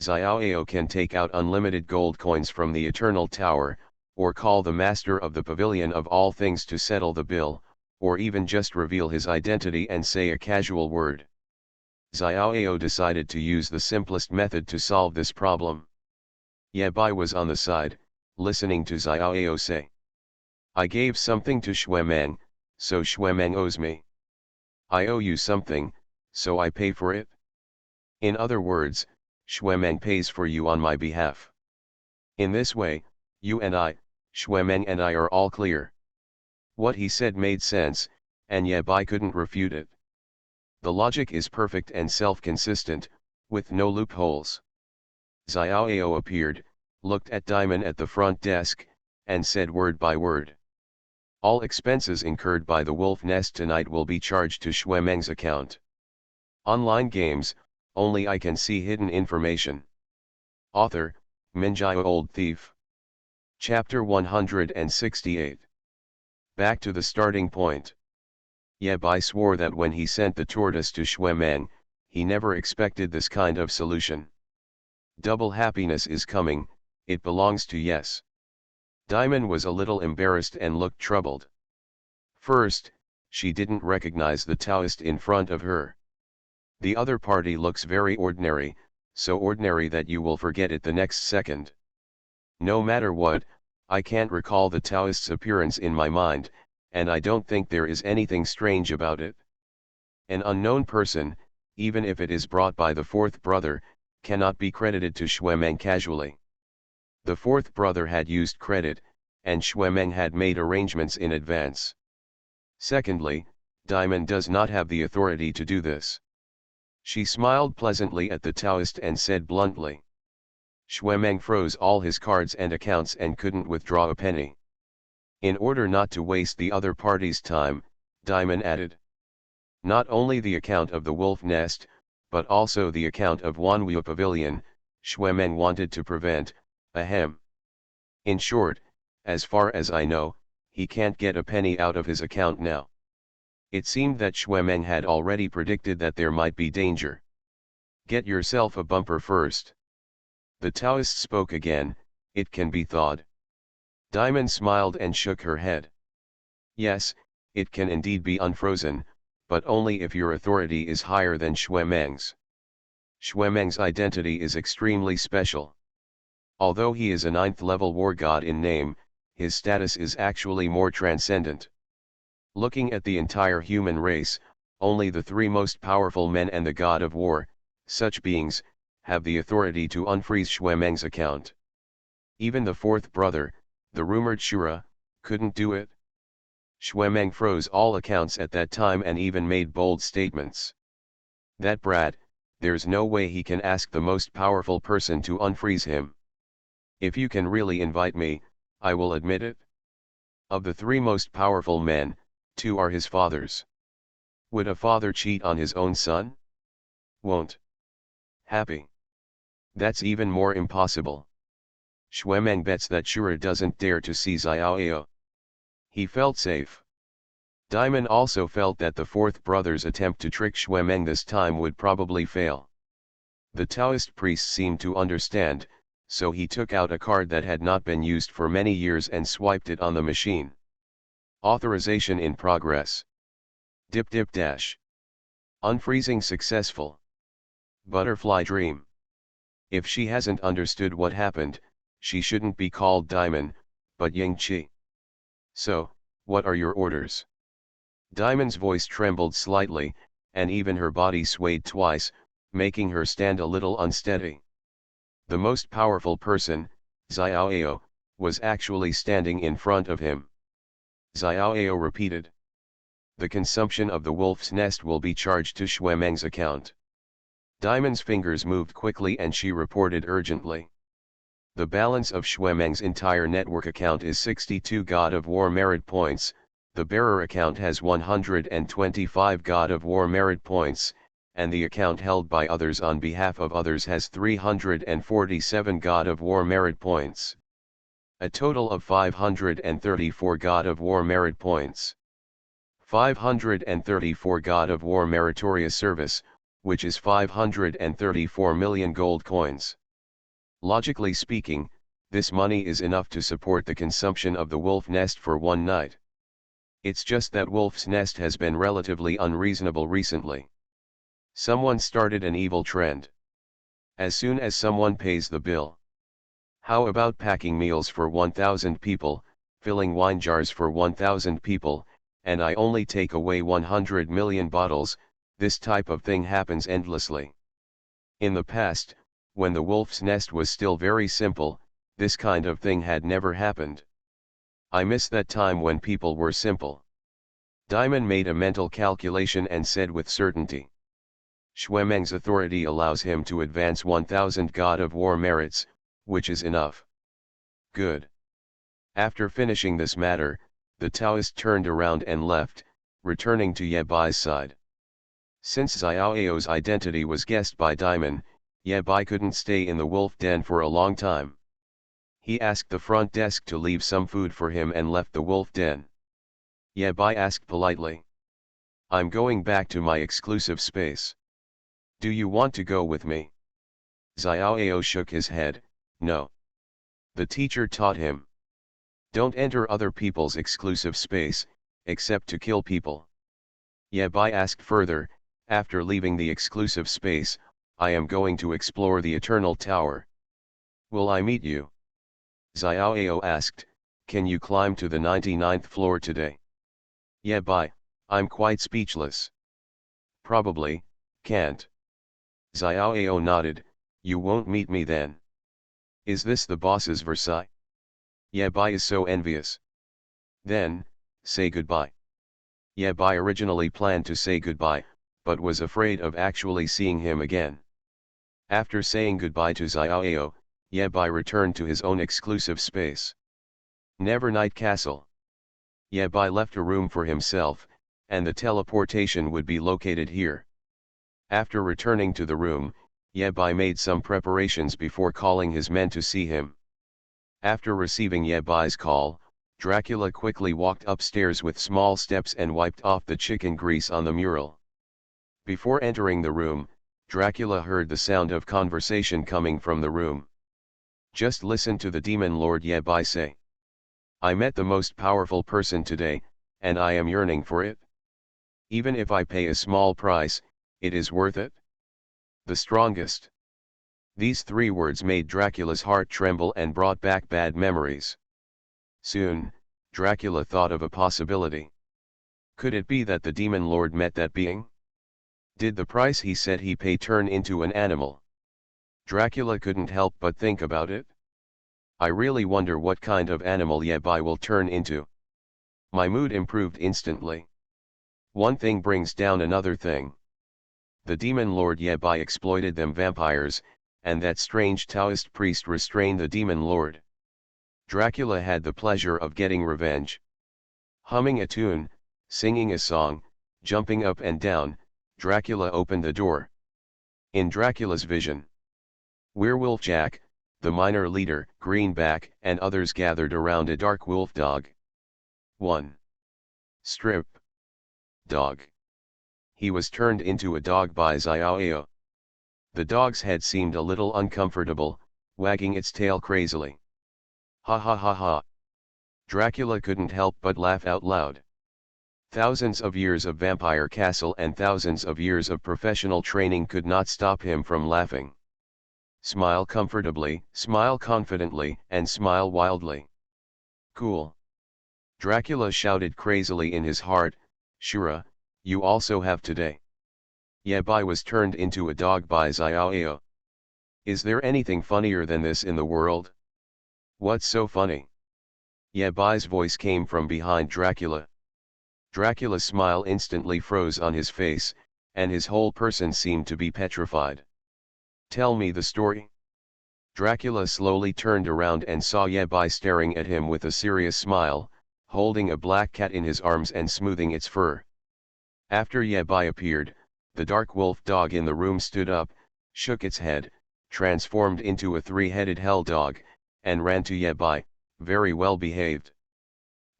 Xiaoao can take out unlimited gold coins from the Eternal Tower, or call the master of the Pavilion of all things to settle the bill, or even just reveal his identity and say a casual word. Xiaoao decided to use the simplest method to solve this problem. Ye Bai was on the side, listening to Xiaoao say. I gave something to Xuemeng, so Xuemeng owes me. I owe you something, so I pay for it. In other words, Xuemeng pays for you on my behalf. In this way, you and I, Xuemeng and I are all clear. What he said made sense, and Ye Bai couldn't refute it. The logic is perfect and self-consistent, with no loopholes. Xiaoao appeared, looked at Diamond at the front desk, and said word by word. All expenses incurred by the Wolf Nest tonight will be charged to Xuemeng's account. Online games, only I can see hidden information. Author, Minjio Old Thief. Chapter 168. Back to the starting point. Ye Bai swore that when he sent the tortoise to Xuemeng, he never expected this kind of solution. Double happiness is coming, it belongs to Yes. Diamond was a little embarrassed and looked troubled. First, she didn't recognize the Taoist in front of her. The other party looks very ordinary, so ordinary that you will forget it the next second. No matter what, I can't recall the Taoist's appearance in my mind, and I don't think there is anything strange about it. An unknown person, even if it is brought by the fourth brother, cannot be credited to Xuemeng casually. The fourth brother had used credit, and Xuemeng had made arrangements in advance. Secondly, Diamond does not have the authority to do this. She smiled pleasantly at the Taoist and said bluntly. Xuemeng froze all his cards and accounts and couldn't withdraw a penny. In order not to waste the other party's time, Diamond added. Not only the account of the Wolf Nest, but also the account of Wanwu Pavilion, Xuemeng wanted to prevent, ahem. In short, as far as I know, he can't get a penny out of his account now. It seemed that Xuemeng had already predicted that there might be danger. Get yourself a bumper first. The Taoist spoke again, it can be thawed. Diamond smiled and shook her head. Yes, it can indeed be unfrozen, but only if your authority is higher than Xuemeng's. Xuemeng's identity is extremely special. Although he is a 9th level war god in name, his status is actually more transcendent. Looking at the entire human race, only the three most powerful men and the god of war, such beings, have the authority to unfreeze Xuemeng's account. Even the fourth brother, the rumored Shura, couldn't do it. Xuemeng froze all accounts at that time and even made bold statements. That brat, there's no way he can ask the most powerful person to unfreeze him. If you can really invite me, I will admit it. Of the three most powerful men, 2 are his fathers. Would a father cheat on his own son? Won't. Happy. That's even more impossible. Xuemeng bets that Shura doesn't dare to see Xiaoao. He felt safe. Diamond also felt that the fourth brother's attempt to trick Xuemeng this time would probably fail. The Taoist priest seemed to understand, so he took out a card that had not been used for many years and swiped it on the machine. Authorization in progress. Dip dip dash. Unfreezing successful. Butterfly dream. If she hasn't understood what happened, she shouldn't be called Diamond, but Ying Qi. So, what are your orders? Diamond's voice trembled slightly, and even her body swayed twice, making her stand a little unsteady. The most powerful person, Xiaoao, was actually standing in front of him. Xiaoao repeated. The consumption of the wolf's nest will be charged to Xuemeng's account. Diamond's fingers moved quickly and she reported urgently. The balance of Xuemeng's entire network account is 62 God of War merit points, the bearer account has 125 God of War merit points, and the account held by others on behalf of others has 347 God of War merit points. A total of 534 God of War merit points. 534 God of War meritorious service, which is 534 million gold coins. Logically speaking, this money is enough to support the consumption of the wolf nest for one night. It's just that wolf's nest has been relatively unreasonable recently. Someone started an evil trend. As soon as someone pays the bill. How about packing meals for 1,000 people, filling wine jars for 1,000 people, and I only take away 100 million bottles. This type of thing happens endlessly. In the past, when the wolf's nest was still very simple, this kind of thing had never happened. I miss that time when people were simple. Diamond made a mental calculation and said with certainty. Xuemeng's authority allows him to advance 1,000 God of War merits, which is enough. Good. After finishing this matter, the Taoist turned around and left, returning to Ye Bai's side. Since Xiaoyao's identity was guessed by Diamond, Ye Bai couldn't stay in the wolf den for a long time. He asked the front desk to leave some food for him and left the wolf den. Ye Bai asked politely. I'm going back to my exclusive space. Do you want to go with me? Xiaoyao shook his head, no. The teacher taught him. Don't enter other people's exclusive space, except to kill people. Ye Bai asked further, after leaving the exclusive space, I am going to explore the Eternal Tower. Will I meet you? Xiaoyao asked, can you climb to the 99th floor today? Ye Bai, I'm quite speechless. Probably, can't. Xiaoyao nodded, you won't meet me then. Is this the boss's Versailles? Ye Bai is so envious. Then, say goodbye. Ye Bai originally planned to say goodbye, but was afraid of actually seeing him again. After saying goodbye to Xiaoyao, Ye Bai returned to his own exclusive space. Nevernight Castle. Ye Bai left a room for himself, and the teleportation would be located here. After returning to the room, Ye Bai made some preparations before calling his men to see him. After receiving Ye Bai's call, Dracula quickly walked upstairs with small steps and wiped off the chicken grease on the mural. Before entering the room, Dracula heard the sound of conversation coming from the room. Just listen to the demon lord Ye Bai say. I met the most powerful person today, and I am yearning for it. Even if I pay a small price, it is worth it. The strongest. These 3 words made Dracula's heart tremble and brought back bad memories. Soon, Dracula thought of a possibility. Could it be that the demon lord met that being? Did the price he said he paid turn into an animal? Dracula couldn't help but think about it. I really wonder what kind of animal Ye Bai will turn into. My mood improved instantly. One thing brings down another thing. The demon lord Ye Bai exploited them vampires, and that strange Taoist priest restrained the demon lord. Dracula had the pleasure of getting revenge. Humming a tune, singing a song, jumping up and down, Dracula opened the door. In Dracula's vision, Werewolf Jack, the minor leader, Greenback, and others gathered around a dark wolf dog. 1. Strip. Dog. He was turned into a dog by Xiaoyao. The dog's head seemed a little uncomfortable, wagging its tail crazily. Ha ha ha ha. Dracula couldn't help but laugh out loud. Thousands of years of vampire castle and thousands of years of professional training could not stop him from laughing. Smile comfortably, smile confidently, and smile wildly. Cool. Dracula shouted crazily in his heart, Shura, you also have today. Ye Bai was turned into a dog by Xiaoyao. Is there anything funnier than this in the world? What's so funny? Ye Bai's voice came from behind Dracula. Dracula's smile instantly froze on his face, and his whole person seemed to be petrified. Tell me the story. Dracula slowly turned around and saw Ye Bai staring at him with a serious smile, holding a black cat in his arms and smoothing its fur. After Ye Bai appeared, the dark wolf dog in the room stood up, shook its head, transformed into a 3-headed hell dog, and ran to Ye Bai, very well behaved.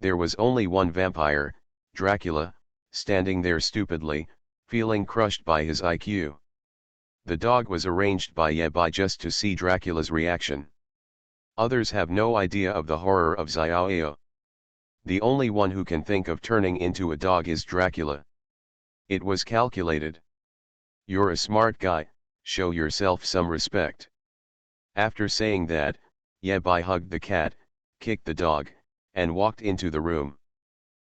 There was only one vampire, Dracula, standing there stupidly, feeling crushed by his IQ. The dog was arranged by Ye Bai just to see Dracula's reaction. Others have no idea of the horror of Xiaoyao. The only one who can think of turning into a dog is Dracula. It was calculated. You're a smart guy, show yourself some respect. After saying that, Ye Bai hugged the cat, kicked the dog, and walked into the room.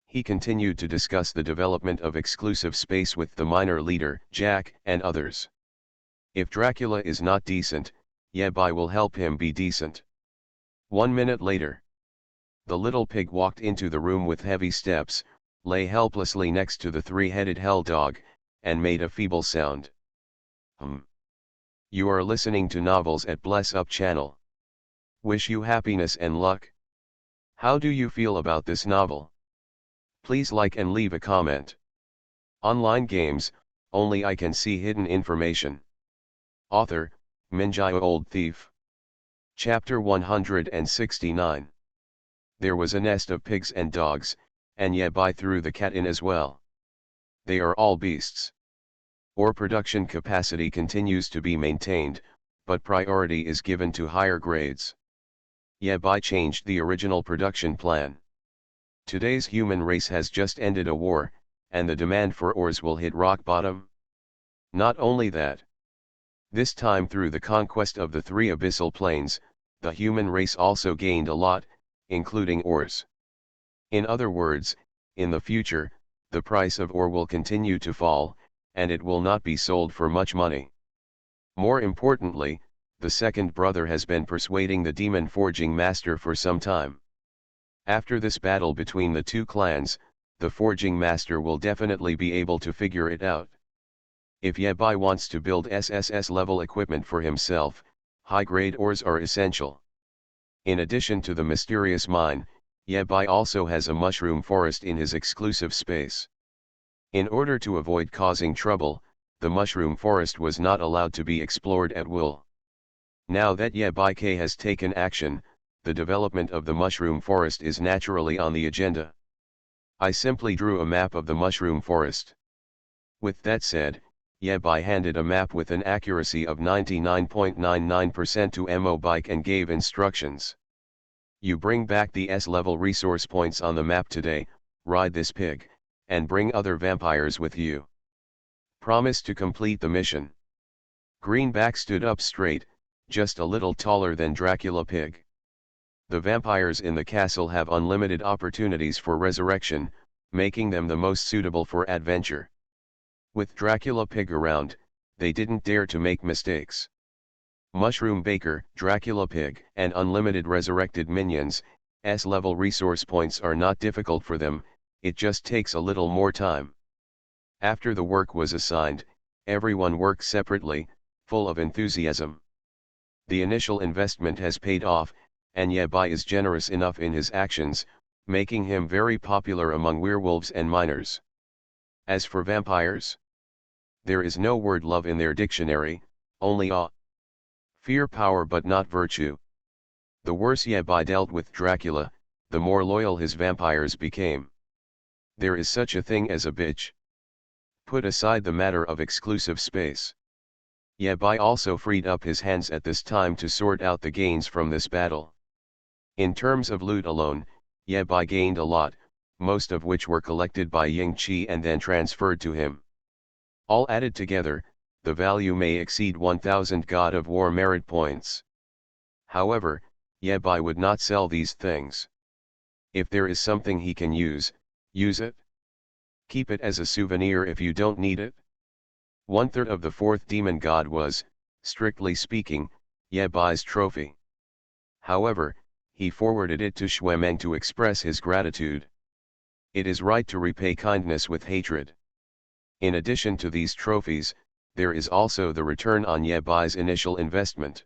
He continued to discuss the development of exclusive space with the minor leader, Jack, and others. If Dracula is not decent, Yabai will help him be decent. 1 minute later, the little pig walked into the room with heavy steps, lay helplessly next to the three-headed hell dog, and made a feeble sound. You are listening to Novels at Bless Up channel. Wish you happiness and luck. How do you feel about this novel? Please like and leave a comment. Online games, only I can see hidden information. Author, Minjai Old Thief. Chapter 169. There was a nest of pigs and dogs, and Yabai threw the cat in as well. They are all beasts. Ore production capacity continues to be maintained, but priority is given to higher grades. Yabai changed the original production plan. Today's human race has just ended a war, and the demand for ores will hit rock bottom. Not only that. This time through the conquest of the three abyssal plains, the human race also gained a lot, including ores. In other words, in the future, the price of ore will continue to fall, and it will not be sold for much money. More importantly, the second brother has been persuading the demon forging master for some time. After this battle between the two clans, the forging master will definitely be able to figure it out. If Yabai wants to build SSS level equipment for himself, high-grade ores are essential. In addition to the mysterious mine, Yabai also has a mushroom forest in his exclusive space. In order to avoid causing trouble, the mushroom forest was not allowed to be explored at will. Now that Yabai K has taken action, the development of the mushroom forest is naturally on the agenda. I simply drew a map of the mushroom forest. With that said, Yabai handed a map with an accuracy of 99.99% to Mo Bike and gave instructions. You bring back the S-level resource points on the map today, ride this pig, and bring other vampires with you. Promise to complete the mission. Greenback stood up straight, just a little taller than Dracula Pig. The vampires in the castle have unlimited opportunities for resurrection, making them the most suitable for adventure. With Dracula Pig around, they didn't dare to make mistakes. Mushroom Baker, Dracula Pig, and unlimited resurrected minions, S-level resource points are not difficult for them, it just takes a little more time. After the work was assigned, everyone worked separately, full of enthusiasm. The initial investment has paid off, and Yabai is generous enough in his actions, making him very popular among werewolves and miners. As for vampires, there is no word love in their dictionary, only awe. Fear power but not virtue. The worse Yabai dealt with Dracula, the more loyal his vampires became. There is such a thing as a bitch. Put aside the matter of exclusive space. Yabai also freed up his hands at this time to sort out the gains from this battle. In terms of loot alone, Yabai gained a lot, most of which were collected by Ying Qi and then transferred to him. All added together, the value may exceed 1,000 God of War merit points. However, Yabai would not sell these things. If there is something he can use it. Keep it as a souvenir if you don't need it. 1/3 of the fourth demon god was, strictly speaking, Yabai's trophy. However, he forwarded it to Xuemeng to express his gratitude. It is right to repay kindness with hatred. In addition to these trophies, there is also the return on Yabai's initial investment.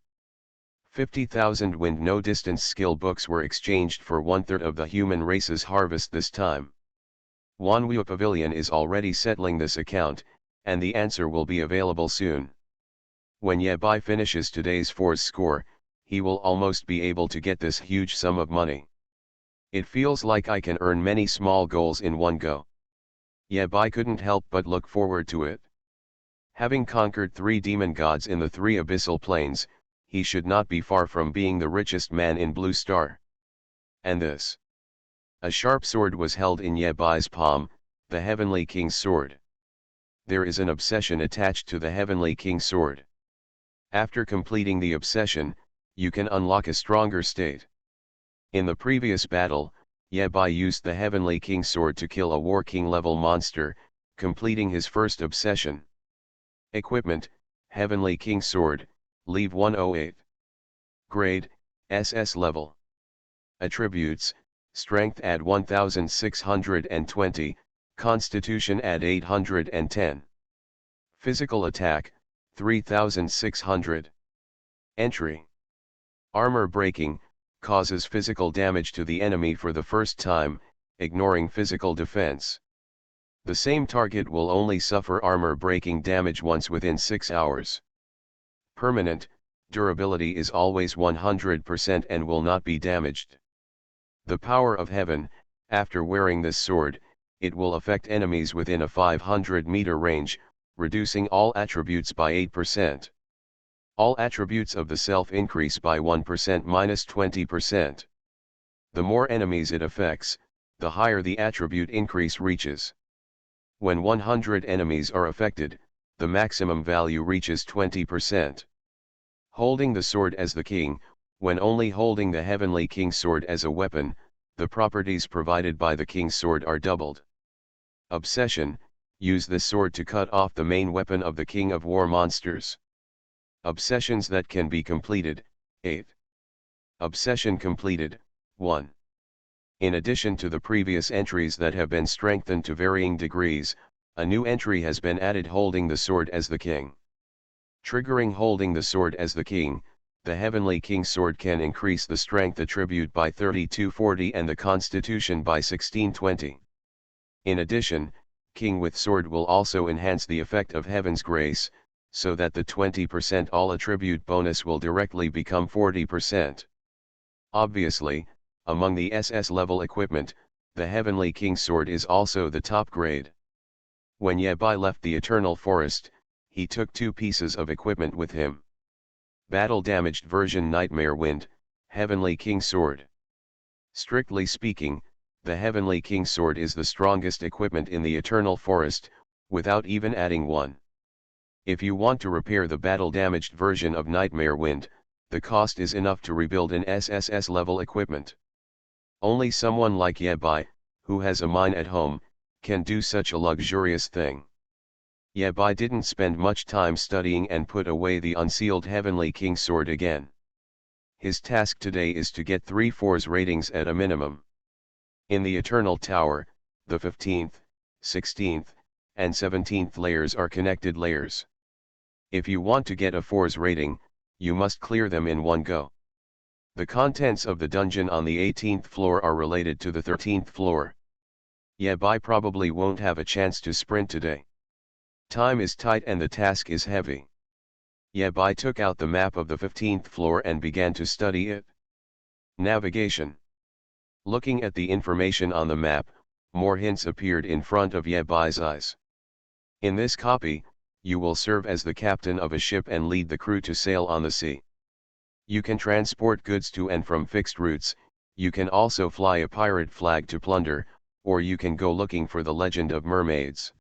50,000 wind no distance skill books were exchanged for 1/3 of the human race's harvest this time. Wanwu Pavilion is already settling this account, and the answer will be available soon. When Yabai finishes today's force score, he will almost be able to get this huge sum of money. It feels like I can earn many small goals in one go. Yabai couldn't help but look forward to it. Having conquered 3 demon gods in the 3 abyssal planes, he should not be far from being the richest man in Blue Star. And this. A sharp sword was held in Yabai's palm, the Heavenly King's sword. There is an obsession attached to the Heavenly King's sword. After completing the obsession, you can unlock a stronger state. In the previous battle, Ye used the Heavenly King sword to kill a War King level monster, completing his first obsession. Equipment, Heavenly King sword, Leave 108. Grade, SS level. Attributes, Strength add 1620, Constitution add 810. Physical attack, 3600. Entry. Armor breaking, causes physical damage to the enemy for the first time, ignoring physical defense. The same target will only suffer armor breaking damage once within 6 hours. Permanent, durability is always 100% and will not be damaged. The power of heaven, after wearing this sword, it will affect enemies within a 500-meter range, reducing all attributes by 8%. All attributes of the self increase by 1% minus 20%. The more enemies it affects, the higher the attribute increase reaches. When 100 enemies are affected, the maximum value reaches 20%. Holding the sword as the king, when only holding the Heavenly King sword as a weapon, the properties provided by the King's sword are doubled. Obsession, use this sword to cut off the main weapon of the King of War monsters. Obsessions that can be completed, 8. Obsession completed, 1. In addition to the previous entries that have been strengthened to varying degrees, a new entry has been added holding the sword as the king. Triggering holding the sword as the king, the Heavenly King sword can increase the strength attribute by 3240 and the constitution by 1620. In addition, King with sword will also enhance the effect of Heaven's grace, so that the 20% all attribute bonus will directly become 40%. Obviously, among the SS level equipment, the Heavenly King sword is also the top grade. When Ye Bai left the Eternal Forest, he took 2 pieces of equipment with him. Battle damaged version Nightmare Wind, Heavenly King sword. Strictly speaking, the Heavenly King sword is the strongest equipment in the Eternal Forest, without even adding one. If you want to repair the battle damaged version of Nightmare Wind, the cost is enough to rebuild an SSS level equipment. Only someone like Ye Bai, who has a mine at home, can do such a luxurious thing. Ye Bai didn't spend much time studying and put away the unsealed Heavenly King sword again. His task today is to get 3 4s ratings at a minimum. In the Eternal Tower, the 15th, 16th, and 17th layers are connected layers. If you want to get a 4s rating, you must clear them in one go. The contents of the dungeon on the 18th floor are related to the 13th floor. Ye Bai probably won't have a chance to sprint today. Time is tight and the task is heavy. Ye Bai took out the map of the 15th floor and began to study it. Navigation. Looking at the information on the map, more hints appeared in front of Ye Bai's eyes. In this copy, you will serve as the captain of a ship and lead the crew to sail on the sea. You can transport goods to and from fixed routes, you can also fly a pirate flag to plunder, or you can go looking for the legend of mermaids.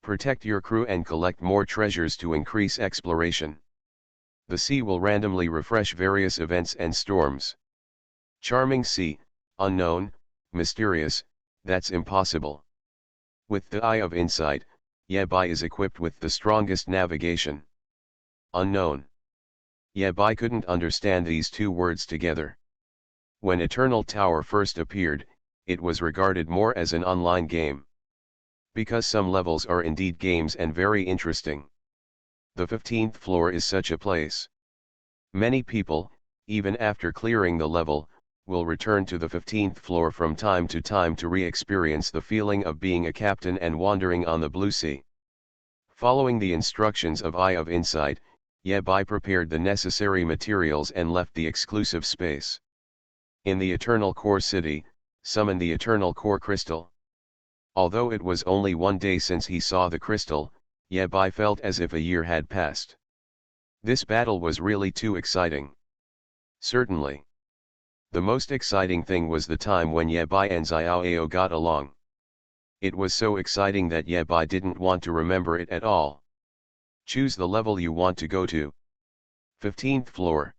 Protect your crew and collect more treasures to increase exploration. The sea will randomly refresh various events and storms. Charming sea, unknown, mysterious, that's impossible. With the Eye of Insight, Ye Bai is equipped with the strongest navigation. Unknown. Ye Bai couldn't understand these 2 words together. When Eternal Tower first appeared, it was regarded more as an online game. Because some levels are indeed games and very interesting. The 15th floor is such a place. Many people, even after clearing the level, will return to the 15th floor from time to time to re-experience the feeling of being a captain and wandering on the blue sea. Following the instructions of Eye of Insight, Ye Bai prepared the necessary materials and left the exclusive space. In the Eternal Core City, summon the Eternal Core Crystal. Although it was only 1 day since he saw the crystal, Ye Bai felt as if a year had passed. This battle was really too exciting. Certainly. The most exciting thing was the time when Ye Bai and Xiao Ao got along. It was so exciting that Ye Bai didn't want to remember it at all. Choose the level you want to go to. 15th floor.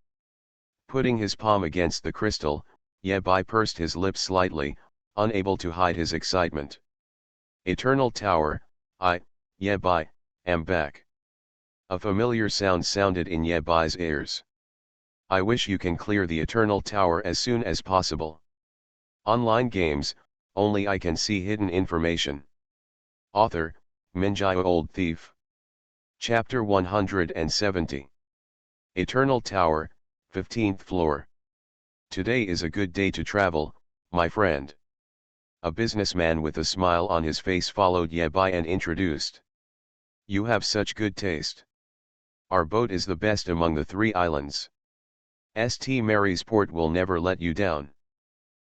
Putting his palm against the crystal, Ye Bai pursed his lips slightly, unable to hide his excitement. Eternal Tower, Yebai, am back. A familiar sound sounded in Yebai's ears. I wish you can clear the Eternal Tower as soon as possible. Online games, only I can see hidden information. Author, Minjai Old Thief. Chapter 170. Eternal Tower, 15th floor. Today is a good day to travel, my friend. A businessman with a smile on his face followed Yebai and introduced. You have such good taste. Our boat is the best among the 3 islands. St. Mary's Port will never let you down.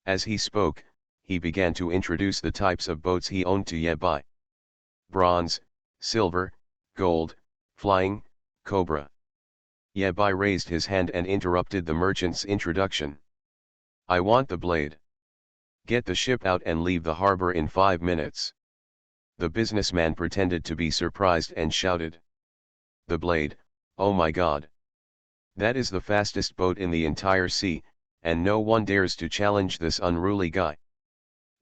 As he spoke, he began to introduce the types of boats he owned to Yebai. Bronze, silver, gold, flying, cobra. Yebai raised his hand and interrupted the merchant's introduction. I want the blade. Get the ship out and leave the harbor in 5 minutes. The businessman pretended to be surprised and shouted. The blade, oh my God. That is the fastest boat in the entire sea, and no one dares to challenge this unruly guy.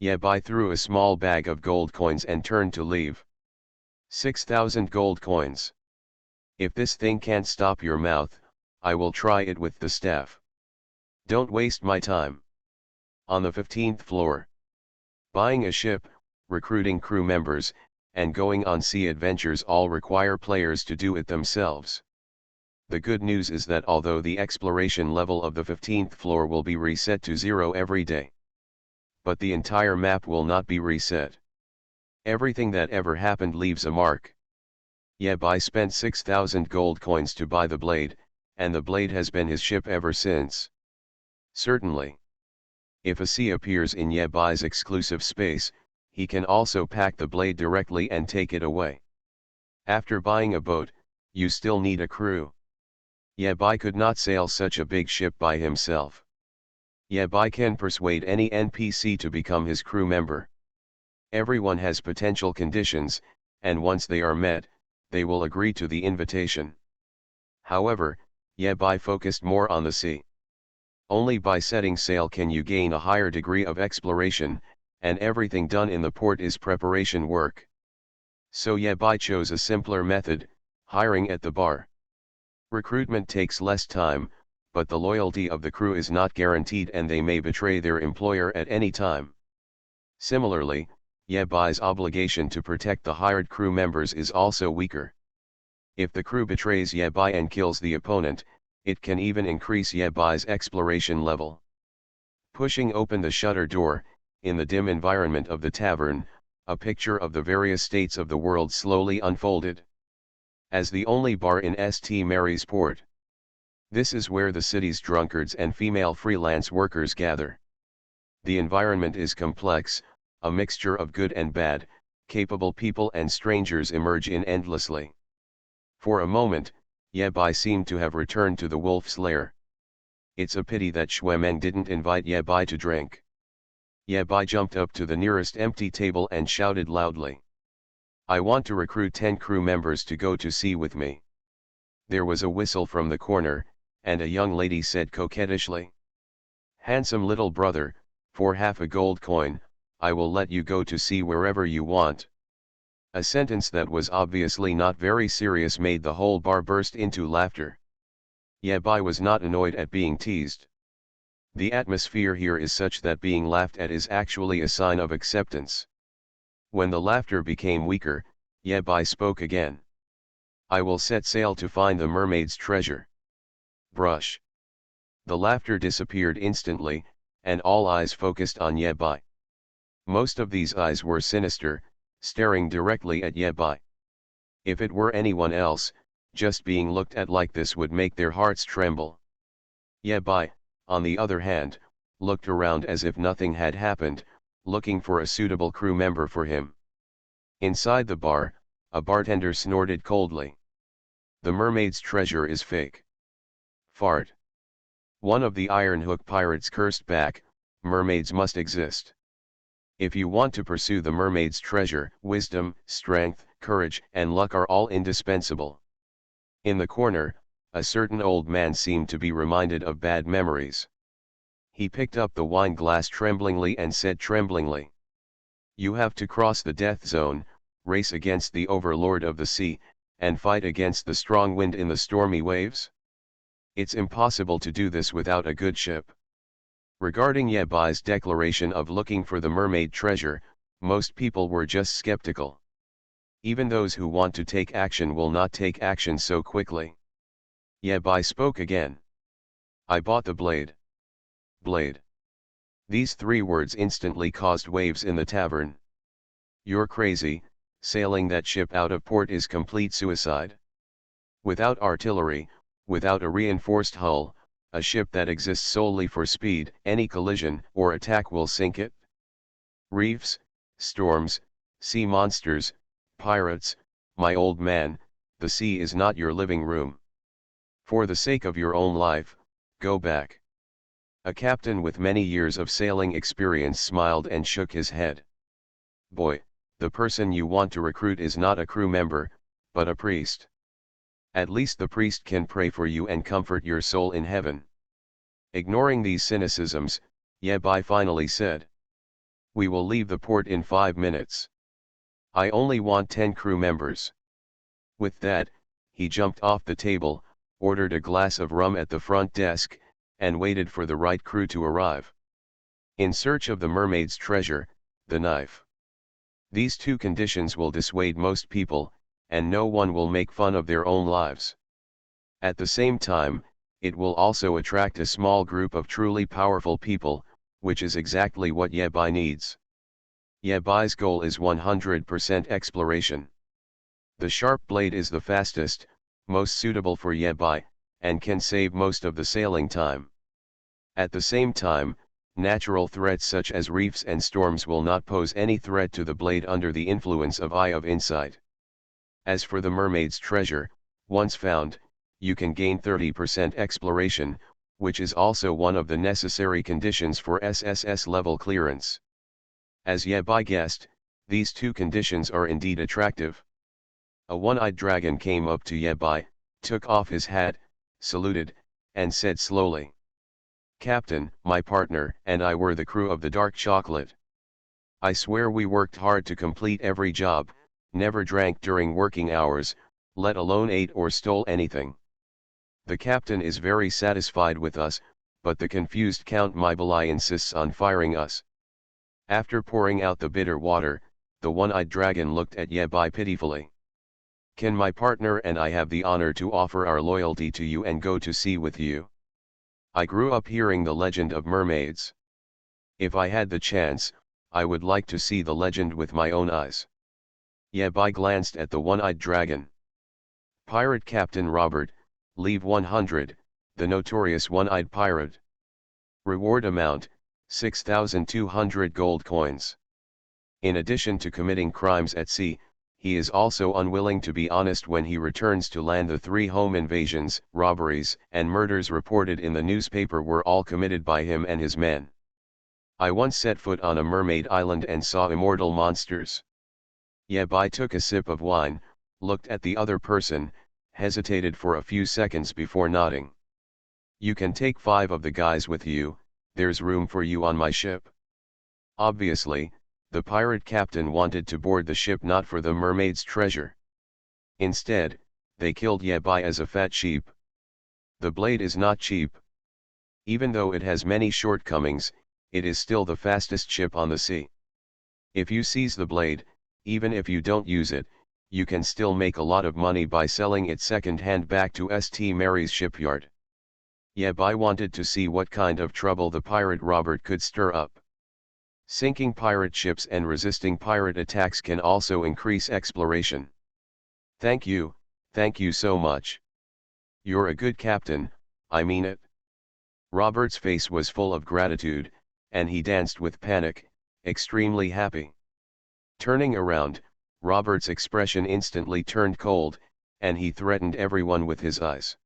Yebai threw a small bag of gold coins and turned to leave. 6,000 gold coins. If this thing can't stop your mouth, I will try it with the staff. Don't waste my time. On the 15th floor. Buying a ship, recruiting crew members, and going on sea adventures all require players to do it themselves. The good news is that although the exploration level of the 15th floor will be reset to 0 every day, but the entire map will not be reset. Everything that ever happened leaves a mark. Yebai spent 6,000 gold coins to buy the blade, and the blade has been his ship ever since. Certainly. If a sea appears in Yebai's exclusive space, he can also pack the blade directly and take it away. After buying a boat, you still need a crew. Yebai could not sail such a big ship by himself. Yebai can persuade any NPC to become his crew member. Everyone has potential conditions, and once they are met, they will agree to the invitation. However, Yebai focused more on the sea. Only by setting sail can you gain a higher degree of exploration, and everything done in the port is preparation work. So Yebai chose a simpler method, hiring at the bar. Recruitment takes less time, but the loyalty of the crew is not guaranteed and they may betray their employer at any time. Similarly, Yebai's obligation to protect the hired crew members is also weaker. If the crew betrays Yebai and kills the opponent, it can even increase Yebai's exploration level. Pushing open the shutter door, in the dim environment of the tavern, a picture of the various states of the world slowly unfolded. As the only bar in St. Mary's Port, this is where the city's drunkards and female freelance workers gather. The environment is complex, a mixture of good and bad, capable people and strangers emerge in endlessly. For a moment, Yebai seemed to have returned to the wolf's lair. It's a pity that Xuemeng didn't invite Yebai to drink. Yebai jumped up to the nearest empty table and shouted loudly. I want to recruit 10 crew members to go to sea with me. There was a whistle from the corner, and a young lady said coquettishly. Handsome little brother, for half a gold coin, I will let you go to sea wherever you want. A sentence that was obviously not very serious made the whole bar burst into laughter. Yebai was not annoyed at being teased. The atmosphere here is such that being laughed at is actually a sign of acceptance. When the laughter became weaker, Yebai spoke again. I will set sail to find the mermaid's treasure. Brush. The laughter disappeared instantly, and all eyes focused on Yebai. Most of these eyes were sinister, staring directly at Yebai. If it were anyone else, just being looked at like this would make their hearts tremble. Yebai, on the other hand, looked around as if nothing had happened, looking for a suitable crew member for him. Inside the bar, a bartender snorted coldly. The mermaid's treasure is fake. Fart. One of the Iron Hook pirates cursed back, mermaids must exist. If you want to pursue the mermaid's treasure, wisdom, strength, courage, and luck are all indispensable. In the corner, a certain old man seemed to be reminded of bad memories. He picked up the wine glass tremblingly and said tremblingly, "You have to cross the death zone, race against the overlord of the sea, and fight against the strong wind in the stormy waves? It's impossible to do this without a good ship." Regarding Yebai's declaration of looking for the mermaid treasure, most people were just skeptical. Even those who want to take action will not take action so quickly. Yebai spoke again. "I bought the blade." Blade. These three words instantly caused waves in the tavern. "You're crazy, sailing that ship out of port is complete suicide. Without artillery, without a reinforced hull, a ship that exists solely for speed, any collision or attack will sink it. Reefs, storms, sea monsters, pirates, my old man, the sea is not your living room. For the sake of your own life, go back." A captain with many years of sailing experience smiled and shook his head. "Boy, the person you want to recruit is not a crew member, but a priest. At least the priest can pray for you and comfort your soul in heaven." Ignoring these cynicisms, Yebai finally said, "We will leave the port in 5 minutes. I only want 10 crew members." With that, he jumped off the table, ordered a glass of rum at the front desk, and waited for the right crew to arrive. In search of the mermaid's treasure, the knife. These two conditions will dissuade most people, and no one will make fun of their own lives. At the same time, it will also attract a small group of truly powerful people, which is exactly what Yebai needs. Yebai's goal is 100% exploration. The sharp blade is the fastest, most suitable for Yebai, and can save most of the sailing time. At the same time, natural threats such as reefs and storms will not pose any threat to the blade under the influence of Eye of Insight. As for the mermaid's treasure, once found, you can gain 30% exploration, which is also one of the necessary conditions for SSS level clearance. As Yebai guessed, these two conditions are indeed attractive. A one-eyed dragon came up to Yebai, took off his hat, saluted, and said slowly, "Captain, my partner and I were the crew of the Dark Chocolate. I swear we worked hard to complete every job, never drank during working hours, let alone ate or stole anything. The captain is very satisfied with us, but the confused Count Maibalai insists on firing us." After pouring out the bitter water, the one-eyed dragon looked at Yebai pitifully. "Can my partner and I have the honor to offer our loyalty to you and go to sea with you? I grew up hearing the legend of mermaids. If I had the chance, I would like to see the legend with my own eyes." Yebai glanced at the one-eyed dragon. "Pirate Captain Robert, leave 100, the notorious one-eyed pirate. Reward amount, 6,200 gold coins. In addition to committing crimes at sea, he is also unwilling to be honest when he returns to land. The 3 home invasions, robberies, and murders reported in the newspaper were all committed by him and his men. I once set foot on a mermaid island and saw immortal monsters." Yebai took a sip of wine, looked at the other person, hesitated for a few seconds before nodding. "You can take 5 of the guys with you, there's room for you on my ship." Obviously, the pirate captain wanted to board the ship not for the mermaid's treasure. Instead, they killed Yebai as a fat sheep. The blade is not cheap. Even though it has many shortcomings, it is still the fastest ship on the sea. If you seize the blade, even if you don't use it, you can still make a lot of money by selling it second-hand back to St. Mary's shipyard. Yebai wanted to see what kind of trouble the pirate Robert could stir up. Sinking pirate ships and resisting pirate attacks can also increase exploration. Thank you so much. You're a good captain, I mean it." Robert's face was full of gratitude, and he danced with panic, extremely happy. Turning around, Robert's expression instantly turned cold, and he threatened everyone with his eyes.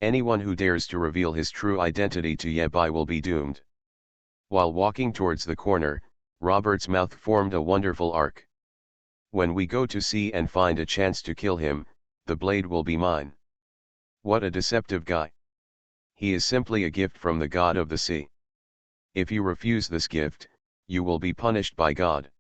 Anyone who dares to reveal his true identity to Yebai will be doomed. While walking towards the corner, Robert's mouth formed a wonderful arc. "When we go to sea and find a chance to kill him, the blade will be mine." What a deceptive guy. He is simply a gift from the god of the sea. If you refuse this gift, you will be punished by God.